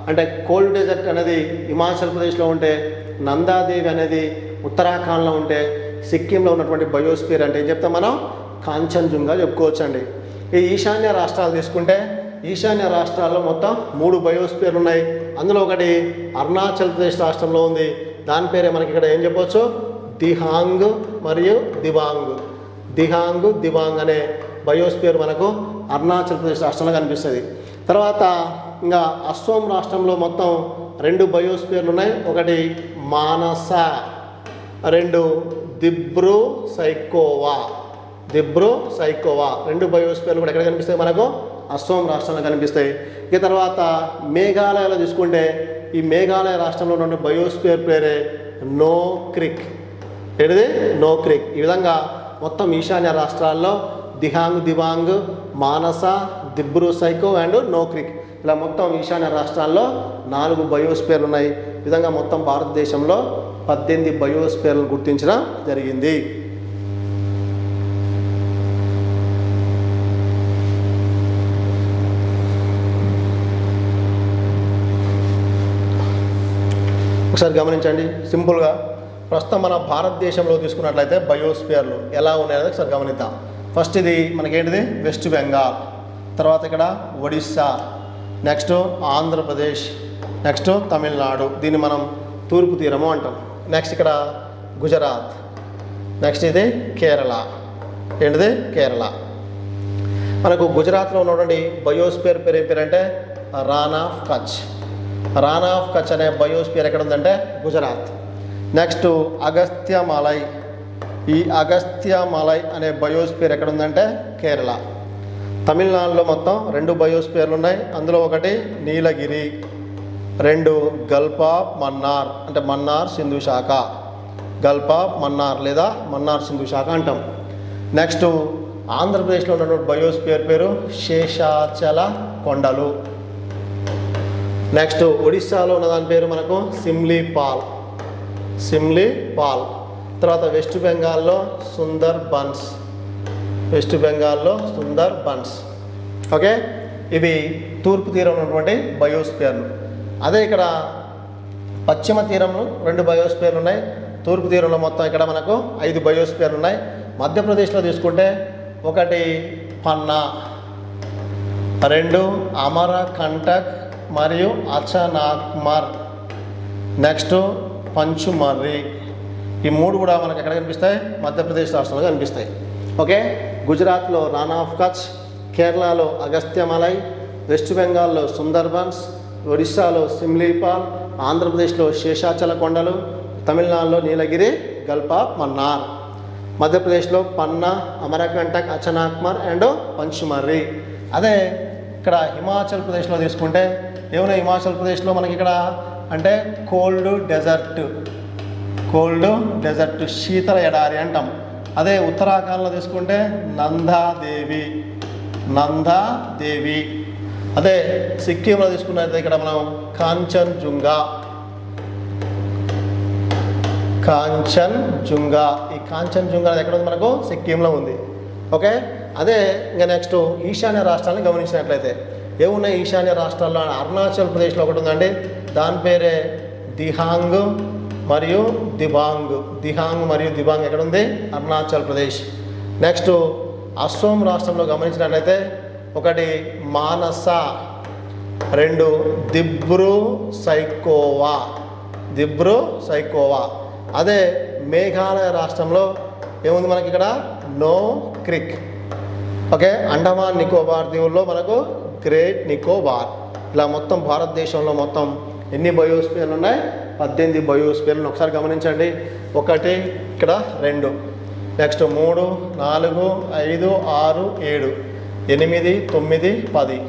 అంటే కోల్డ్ డెజర్ట్ అనేది హిమాచల్ ప్రదేశ్లో ఉంటే, నందాదేవి అనేది ఉత్తరాఖండ్లో ఉంటే, సిక్కింలో ఉన్నటువంటి బయోస్ఫియర్ అంటే ఏం చెప్తాం మనం? కాంచన్జుంగా చెప్పుకోవచ్చు అండి. ఈ ఈశాన్య రాష్ట్రాలు తీసుకుంటే ఈశాన్య రాష్ట్రాల్లో మొత్తం 3 బయోస్ఫియర్లు ఉన్నాయి. అందులో ఒకటి అరుణాచల్ ప్రదేశ్ రాష్ట్రంలో ఉంది, దాని పేరే మనకి ఇక్కడ ఏం చెప్పవచ్చు? దిహాంగ్ మరియు దిబాంగ్. దిబాంగ్ అనే బయోస్ఫియర్ మనకు అరుణాచల్ ప్రదేశ్ రాష్ట్రంలో కనిపిస్తుంది. తర్వాత ఇంకా అస్సోం రాష్ట్రంలో మొత్తం 2 బయోస్ఫియర్లు ఉన్నాయి. ఒకటి మానస, 2 దిబ్రూ సైకోవా. 2 బయోస్ఫియర్లు కూడా ఎక్కడ కనిపిస్తాయి మనకు? అస్సోం రాష్ట్రంలో కనిపిస్తాయి. ఇక తర్వాత మేఘాలయలో తీసుకుంటే ఈ మేఘాలయ రాష్ట్రంలో ఉన్న బయోస్ఫియర్ పేరే నో క్రిక్. ఏంటిది? నో క్రిక్. ఈ విధంగా మొత్తం ఈశాన్య రాష్ట్రాల్లో దిబాంగ్, మానస, దిబ్రూ సైకో అండ్ నో క్రిక్, ఇలా మొత్తం ఈశాన్య రాష్ట్రాల్లో 4 బయోస్ఫియర్లు ఉన్నాయి. ఈ విధంగా మొత్తం భారతదేశంలో 18 బయోస్ఫియర్లను గుర్తించడం జరిగింది. ఒకసారి గమనించండి సింపుల్గా. ప్రస్తుతం మన భారతదేశంలో తీసుకున్నట్లయితే బయోస్ఫియర్లు ఎలా ఉన్నాయో ఒకసారి గమనిద్దాం. ఫస్ట్ ఇది మనకేంటిది? వెస్ట్ బెంగాల్, తర్వాత ఇక్కడ ఒడిస్సా, నెక్స్ట్ ఆంధ్రప్రదేశ్, నెక్స్ట్ తమిళనాడు, దీన్ని మనం తూర్పు తీరము అంటాం. నెక్స్ట్ ఇక్కడ గుజరాత్, నెక్స్ట్ ఇది కేరళ. ఏంటిది? కేరళ. మనకు గుజరాత్లో ఉన్నటువంటి బయోస్పియర్ పేరు ఏం పేరు అంటే రాన్ ఆఫ్ కచ్. రాన్ ఆఫ్ కచ్ అనే బయోస్పియర్ ఎక్కడ ఉందంటే గుజరాత్. నెక్స్ట్ అగస్త్యమలై. ఈ అగస్త్యమలై అనే బయోస్పియర్ ఎక్కడ ఉందంటే కేరళ. తమిళనాడులో మొత్తం 2 బయోస్పియర్లు ఉన్నాయి. అందులో ఒకటి నీలగిరి, 2 గల్ఫ్ ఆఫ్ మన్నార్ అంటే మన్నార్ సింధు శాఖ, గల్ఫ్ ఆఫ్ మన్నార్ లేదా మన్నార్ సింధు శాఖ అంటాం. నెక్స్ట్ ఆంధ్రప్రదేశ్లో ఉన్నటువంటి బయోస్పియర్ పేరు శేషాచల కొండలు. నెక్స్ట్ ఒడిస్సాలో ఉన్నదాని పేరు మనకు సిమ్లీపాల్. తర్వాత వెస్ట్ బెంగాల్లో సుందర్బన్స్. ఓకే, ఇవి తూర్పు తీరం ఉన్నటువంటి బయోస్పియర్లు. అదే ఇక్కడ పశ్చిమ తీరంలో 2 బయోస్పియర్లు ఉన్నాయి. తూర్పు తీరంలో మొత్తం ఇక్కడ మనకు 5 బయోస్పియర్లు ఉన్నాయి. మధ్యప్రదేశ్లో తీసుకుంటే 1 పన్నా, 2 అమరకంటక్ మరియు అచనాక్మర్, నెక్స్ట్ పంచుమర్రి. ఈ 3 కూడా మనకు ఎక్కడ కనిపిస్తాయి? మధ్యప్రదేశ్ రాష్ట్రంలో కనిపిస్తాయి. ఓకే, గుజరాత్లో రాన్ ఆఫ్ కచ్, కేరళలో అగస్త్యమలై, వెస్ట్ బెంగాల్లో సుందర్బన్స్, ఒడిస్సాలో సిమ్లీపాల్, ఆంధ్రప్రదేశ్లో శేషాచల కొండలు, తమిళనాడులో నీలగిరి, గల్ఫ్ ఆఫ్ మన్నార్, మధ్యప్రదేశ్లో పన్నా, అమరకంటక్, అచనాక్మర్ అండ్ పంచుమర్రి. అదే ఇక్కడ హిమాచల్ ప్రదేశ్లో తీసుకుంటే ఏమైనా హిమాచల్ ప్రదేశ్లో మనకి ఇక్కడ అంటే కోల్డ్ డెజర్ట్ శీతల ఎడారి అంటాం. అదే ఉత్తరాఖండ్లో తీసుకుంటే నందాదేవి. అదే సిక్కింలో తీసుకున్నట్లయితే ఇక్కడ మనం కాంచన్జుంగా. ఈ కాంచన్జుంగా ఎక్కడ ఉంది? మనకు సిక్కింలో ఉంది. ఓకే, అదే ఇంకా నెక్స్ట్ ఈశాన్య రాష్ట్రాలను గమనించినట్లయితే ఏమున్నాయి ఈశాన్య రాష్ట్రాల్లో? అరుణాచల్ ప్రదేశ్లో ఒకటి ఉందండి, దాని పేరే దిహాంగ్ మరియు దిబాంగ్ ఎక్కడ ఉంది? అరుణాచల్ ప్రదేశ్. నెక్స్ట్ అస్సోం రాష్ట్రంలో గమనించినట్లయితే 1 మానస, 2 దిబ్రూ సైకోవా. అదే మేఘాలయ రాష్ట్రంలో ఏముంది మనకి ఇక్కడ? నో క్రిక్. ఓకే, అండమాన్ నికోబార్ దీవుల్లో మనకు గ్రేట్ నికోబార్. ఇలా మొత్తం భారతదేశంలో మొత్తం ఎన్ని బయోస్పియర్లు ఉన్నాయి? 18 బయోస్పియర్లను ఒకసారి గమనించండి. 1 ఇక్కడ 2, నెక్స్ట్ 3, 4, 5, 6, 7, 8, 9, 10,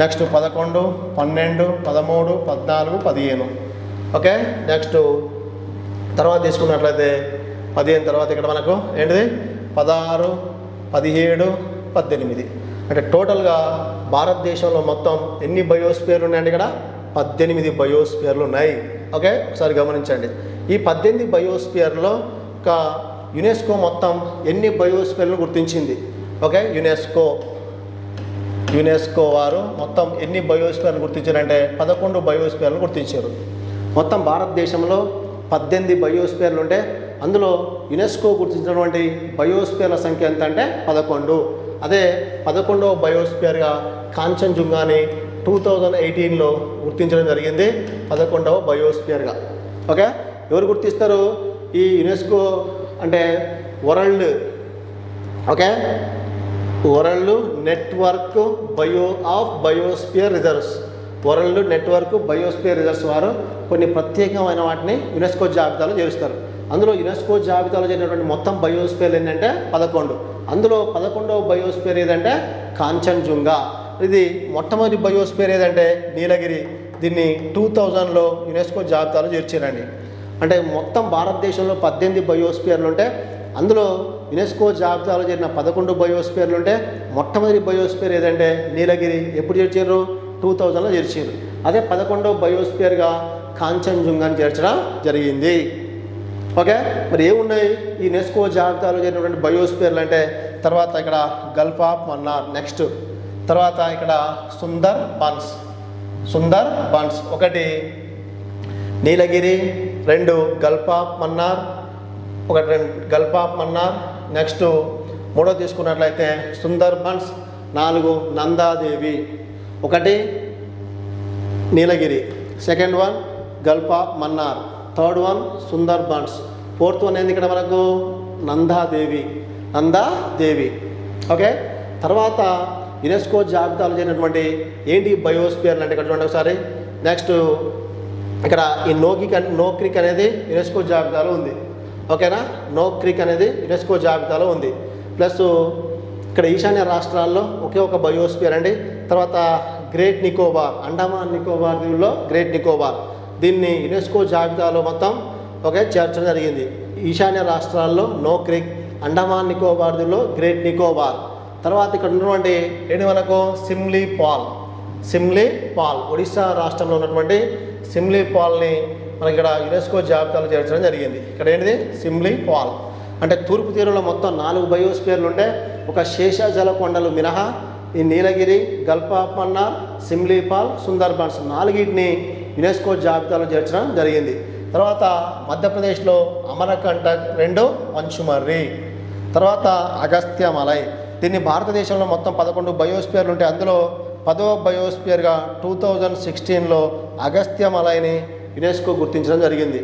నెక్స్ట్ 11, 12, 13, 14, 15. ఓకే, నెక్స్ట్ తర్వాత తీసుకున్నట్లయితే 15 తర్వాత ఇక్కడ మనకు ఏంటిది? 16, 17, 18. అంటే టోటల్గా భారతదేశంలో మొత్తం ఎన్ని బయోస్పియర్లు ఉన్నాయండి? ఇక్కడ 18 బయోస్పియర్లు ఉన్నాయి. ఓకే, ఒకసారి గమనించండి. ఈ 18 బయోస్పియర్లో ఒక యునెస్కో మొత్తం ఎన్ని బయోస్పియర్లు గుర్తించింది? ఓకే, యునెస్కో వారు మొత్తం ఎన్ని బయోస్పియర్లు గుర్తించారంటే 11 బయోస్పియర్లు గుర్తించారు. మొత్తం భారతదేశంలో 18 బయోస్పియర్లు ఉంటే అందులో యునెస్కో గుర్తించినటువంటి బయోస్పియర్ల సంఖ్య ఎంత అంటే 11. అదే 11వ బయోస్పియర్గా కాంచన్జుంగాని 2018లో గుర్తించడం జరిగింది 11వ బయోస్పియర్గా. ఓకే, ఎవరు గుర్తిస్తారు? ఈ యునెస్కో అంటే world network biosphere reserves. World network biosphere reserves వారు కొన్ని ప్రత్యేకమైన వాటిని యునెస్కో జాబితాలో చేరుస్తారు. అందులో యునెస్కో జాబితాలో చేరినటువంటి మొత్తం బయోస్పియర్లు ఏంటంటే 11. అందులో 11వ బయోస్పియర్ ఏదంటే కాంచన్జుంగా. ఇది మొట్టమొదటి బయోస్పియర్ ఏదంటే నీలగిరి. దీన్ని 2000లో యునెస్కో జాబితాలో చేర్చారండి. అంటే మొత్తం భారతదేశంలో 18 బయోస్పియర్లు ఉంటే అందులో యునెస్కో జాబితాలో చేరిన 11 బయోస్పియర్లు ఉంటే మొట్టమొదటి బయోస్పియర్ ఏదంటే నీలగిరి. ఎప్పుడు చేర్చారు? 2000లో చేర్చారు. అదే 11వ బయోస్పియర్గా కాంచన్జుంగాని చేర్చడం జరిగింది. ఓకే, మరి ఏమున్నాయి ఈ యునెస్కో జాబితాలో చేరినటువంటి బయోస్పియర్లు అంటే? తర్వాత ఇక్కడ గల్ఫ్ ఆఫ్ మన్నార్, నెక్స్ట్ తర్వాత ఇక్కడ Sundarbans. 1 Nilgiri, 2 gulf of Mannar, 2 gulf of Mannar. Next 3 తీసుకున్నట్లయితే Sundarbans, 4 Nanda Devi. 1 Nilgiri, second 1 gulf of Mannar, third 1 Sundarbans, fourth 1 ఏంది ఇక్కడ మనకు నందాదేవి. ఓకే, తర్వాత యునెస్కో జాబితాలో చేరినటువంటి ఏంటి బయోస్పియర్లు అంటే ఇక్కడ చూడండి ఒకసారి. నెక్స్ట్ ఇక్కడ ఈ నో క్రిక్ అనేది యునెస్కో జాబితాలో ఉంది. ఓకేనా, నో క్రిక్ అనేది యునెస్కో జాబితాలో ఉంది. ప్లస్ ఇక్కడ ఈశాన్య రాష్ట్రాల్లో ఒకే ఒక బయోస్పియర్ అండి. తర్వాత గ్రేట్ నికోబార్, అండమాన్ నికోబార్ దీవుల్లో గ్రేట్ నికోబార్, దీన్ని యునెస్కో జాబితాలో మొత్తం చేర్చడం జరిగింది. ఈశాన్య రాష్ట్రాల్లో నో క్రిక్, అండమాన్ నికోబార్ దీవుల్లో గ్రేట్ నికోబార్. తర్వాత ఇక్కడ ఉన్నటువంటి ఏంటి మనకు సిమ్లీ పాల్ ఒడిశా రాష్ట్రంలో ఉన్నటువంటి సిమ్లీ పాల్ని మనకి ఇక్కడ యునెస్కో జాబితాలో చేర్చడం జరిగింది. ఇక్కడ ఏంటిది సిమ్లీ పాల్ అంటే తూర్పు తీరంలో మొత్తం 4 బయోస్పియర్లు ఉంటే ఒక శేషజల కొండలు మినహా ఈ Nilgiri, gulf of Mannar, Simlipal, Sundarbans 4ని యునెస్కో జాబితాలో చేర్చడం జరిగింది. తర్వాత మధ్యప్రదేశ్లో అమరకంటక్ 2, మంచుమర్రి. తర్వాత అగస్త్యమలై, దీన్ని భారతదేశంలో మొత్తం 11 బయోస్పియర్లు ఉంటాయి. అందులో 10వ బయోస్పియర్గా 2016లో అగస్త్యమలైని యునెస్కో గుర్తించడం జరిగింది.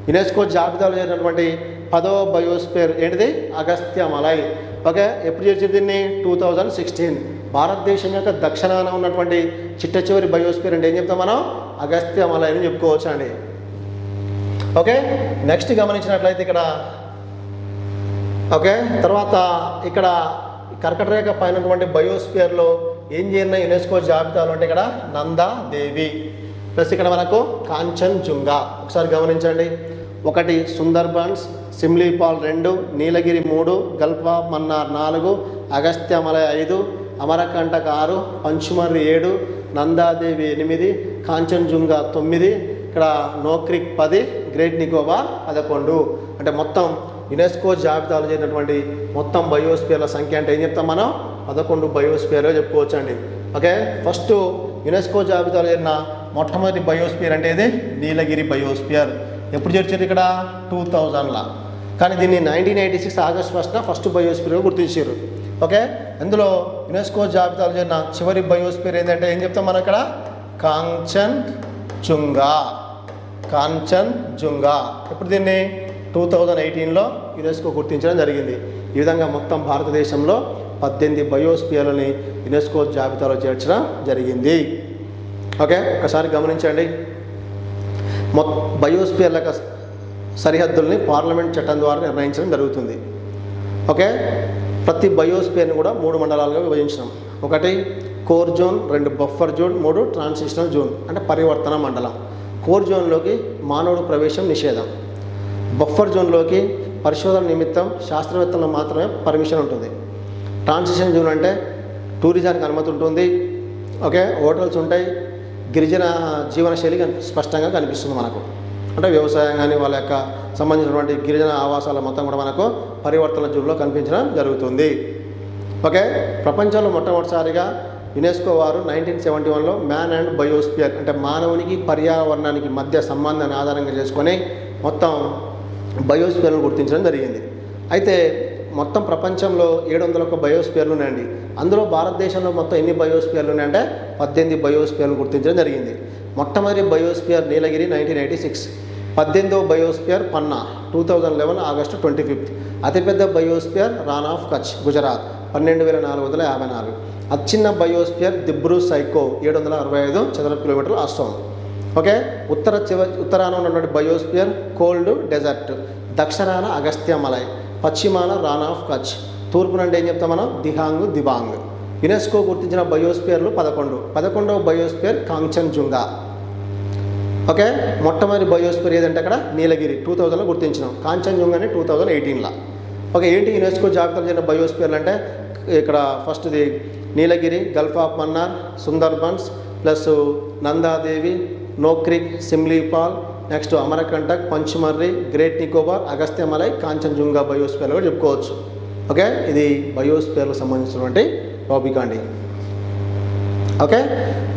యునెస్కో జాబితాలో చేరినటువంటి 10వ బయోస్పియర్ ఏంటిది అగస్త్యమలై. ఓకే, ఎప్పుడు చేర్చింది దీన్ని 2016. భారతదేశం యొక్క దక్షిణాన ఉన్నటువంటి చిట్ట చివరి బయోస్పియర్ అంటే ఏం చెప్తాం మనం అగస్త్యమలై అని చెప్పుకోవచ్చు అండి. ఓకే, నెక్స్ట్ గమనించినట్లయితే ఇక్కడ ఓకే తర్వాత ఇక్కడ కర్కటరేఖ పైనటువంటి బయోస్పియర్లో ఏం చేరిన యునెస్కో జాబితాలో అంటే ఇక్కడ నందాదేవి ప్లస్ ఇక్కడ మనకు కాంచన్జుంగా. ఒకసారి గమనించండి, 1 Sundarbans, Simlipal 2, Nilgiri 3, gulf of Mannar 4, Agasthyamalai 5, Amarkantak 6, Pachmarhi 7, Nanda Devi 8, Kanchenjunga 9, ఇక్కడ నో క్రిక్ 10, గ్రేట్ నికోబార్ 11. అంటే మొత్తం యునెస్కో జాబితాలో చేరినటువంటి మొత్తం బయోస్పియర్ల సంఖ్య అంటే ఏం చెప్తాం మనం 11 బయోస్పియర్గా చెప్పుకోవచ్చు అండి. ఓకే, ఫస్ట్ యునెస్కో జాబితాలో చేరిన మొట్టమొదటి బయోస్పియర్ అంటే ఇది నీలగిరి బయోస్పియర్. ఎప్పుడు చేర్చారు ఇక్కడ 2000లా, కానీ దీన్ని 1986 ఆగస్ట్ 1న ఫస్ట్ బయోస్పియర్గా గుర్తించారు. ఓకే, అందులో యునెస్కో జాబితాలో చేరిన చివరి బయోస్పియర్ ఏంటంటే ఏం చెప్తాం మనం ఇక్కడ కాంచన్జుంగా. ఇప్పుడు దీన్ని 2018లో యునెస్కో గుర్తించడం జరిగింది. ఈ విధంగా మొత్తం భారతదేశంలో 18 బయోస్పియర్లని యునెస్కో జాబితాలో చేర్చడం జరిగింది. ఓకే, ఒకసారి గమనించండి, బయోస్పియర్ల సరిహద్దుల్ని పార్లమెంట్ చట్టం ద్వారా నిర్ణయించడం జరుగుతుంది. ఓకే, ప్రతి బయోస్పియర్ని కూడా 3 మండలాలుగా విభజించినాం. 1 core zone, 2 buffer zone, 3 transitional zone అంటే పరివర్తన మండలం. కోర్ జోన్లోకి మానవుడు ప్రవేశం నిషేధం. బఫర్ జోన్లోకి పరిశోధన నిమిత్తం శాస్త్రవేత్తలకు మాత్రమే పర్మిషన్ ఉంటుంది. ట్రాన్సిషన్ జోన్ అంటే టూరిజానికి అనుమతి ఉంటుంది. ఓకే, హోటల్స్ ఉంటాయి. గిరిజన జీవన శైలి స్పష్టంగా కనిపిస్తుంది మనకు. అంటే వ్యవసాయం కానీ వాళ్ళ యొక్క సంబంధించినటువంటి గిరిజన ఆవాసాల మొత్తం కూడా మనకు పరివర్తన జోన్లో కనిపించడం జరుగుతుంది. ఓకే, ప్రపంచంలో మొట్టమొదటిసారిగా యునెస్కో వారు 1971లో మ్యాన్ అండ్ బయోస్పియర్ అంటే మానవునికి పర్యావరణానికి మధ్య సంబంధాన్ని ఆధారంగా చేసుకొని మొత్తం బయోస్పియర్ను గుర్తించడం జరిగింది. అయితే మొత్తం ప్రపంచంలో 701 బయోస్పియర్లు ఉన్నాయండి. అందులో భారతదేశంలో మొత్తం ఎన్ని బయోస్పియర్లు ఉన్నాయంటే 18 బయోస్పియర్లు గుర్తించడం జరిగింది. మొట్టమొదటి బయోస్పియర్ నీలగిరి 1986, 18వ బయోస్పియర్ పన్నా 2011 ఆగస్టు 25. అతిపెద్ద బయోస్పియర్ రాన్ ఆఫ్ కచ్ గుజరాత్ 12,454. అత్యన్న బయోస్పియర్ దిబ్రూ సైకో 765 చదరపు కిలోమీటర్ల అస్సాం. ఓకే, ఉత్తరాన ఉన్నటువంటి బయోస్పియర్ కోల్డ్ డెజర్ట్, దక్షిణాన అగస్త్యమలై, పశ్చిమాన రాన్ ఆఫ్ కచ్, తూర్పునంటే ఏం చెప్తాం మనం దిబాంగ్. యునెస్కో గుర్తించిన బయోస్పియర్లు 11. 11వ బయోస్పియర్ కాంచన్జుంగా. ఓకే, మొట్టమొదటి బయోస్పియర్ ఏదంటే అక్కడ నీలగిరి 2000లో గుర్తించినాం. కాంచన్జుంగాని 2018లో. ఓకే, ఏంటి యునెస్కో జాబితాలో చేరిన బయోస్పియర్లు అంటే ఇక్కడ ఫస్ట్ది Nilgiri, gulf of Mannar, Sundarbans plus Nanda Devi, Nokrek, Simlipal, next Amarkantak, Pachmarhi, great Nicobar, Agasthyamalai, Kanchenjunga biosphere కూడా చెప్పుకోవచ్చు. ఓకే, ఇది బయోస్పియర్లకు సంబంధించినటువంటి టాపిక్ అండి. ఓకే,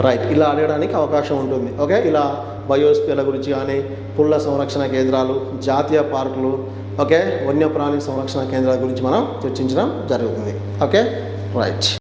రైట్, ఇలా అడగడానికి అవకాశం ఉంటుంది. ఓకే, ఇలా బయోస్పియర్ల గురించి కానీ పుల్ల సంరక్షణ కేంద్రాలు, జాతీయ పార్కులు, ఓకే, వన్యప్రాణి సంరక్షణ కేంద్రాల గురించి మనం చర్చించడం జరుగుతుంది. Okay, right.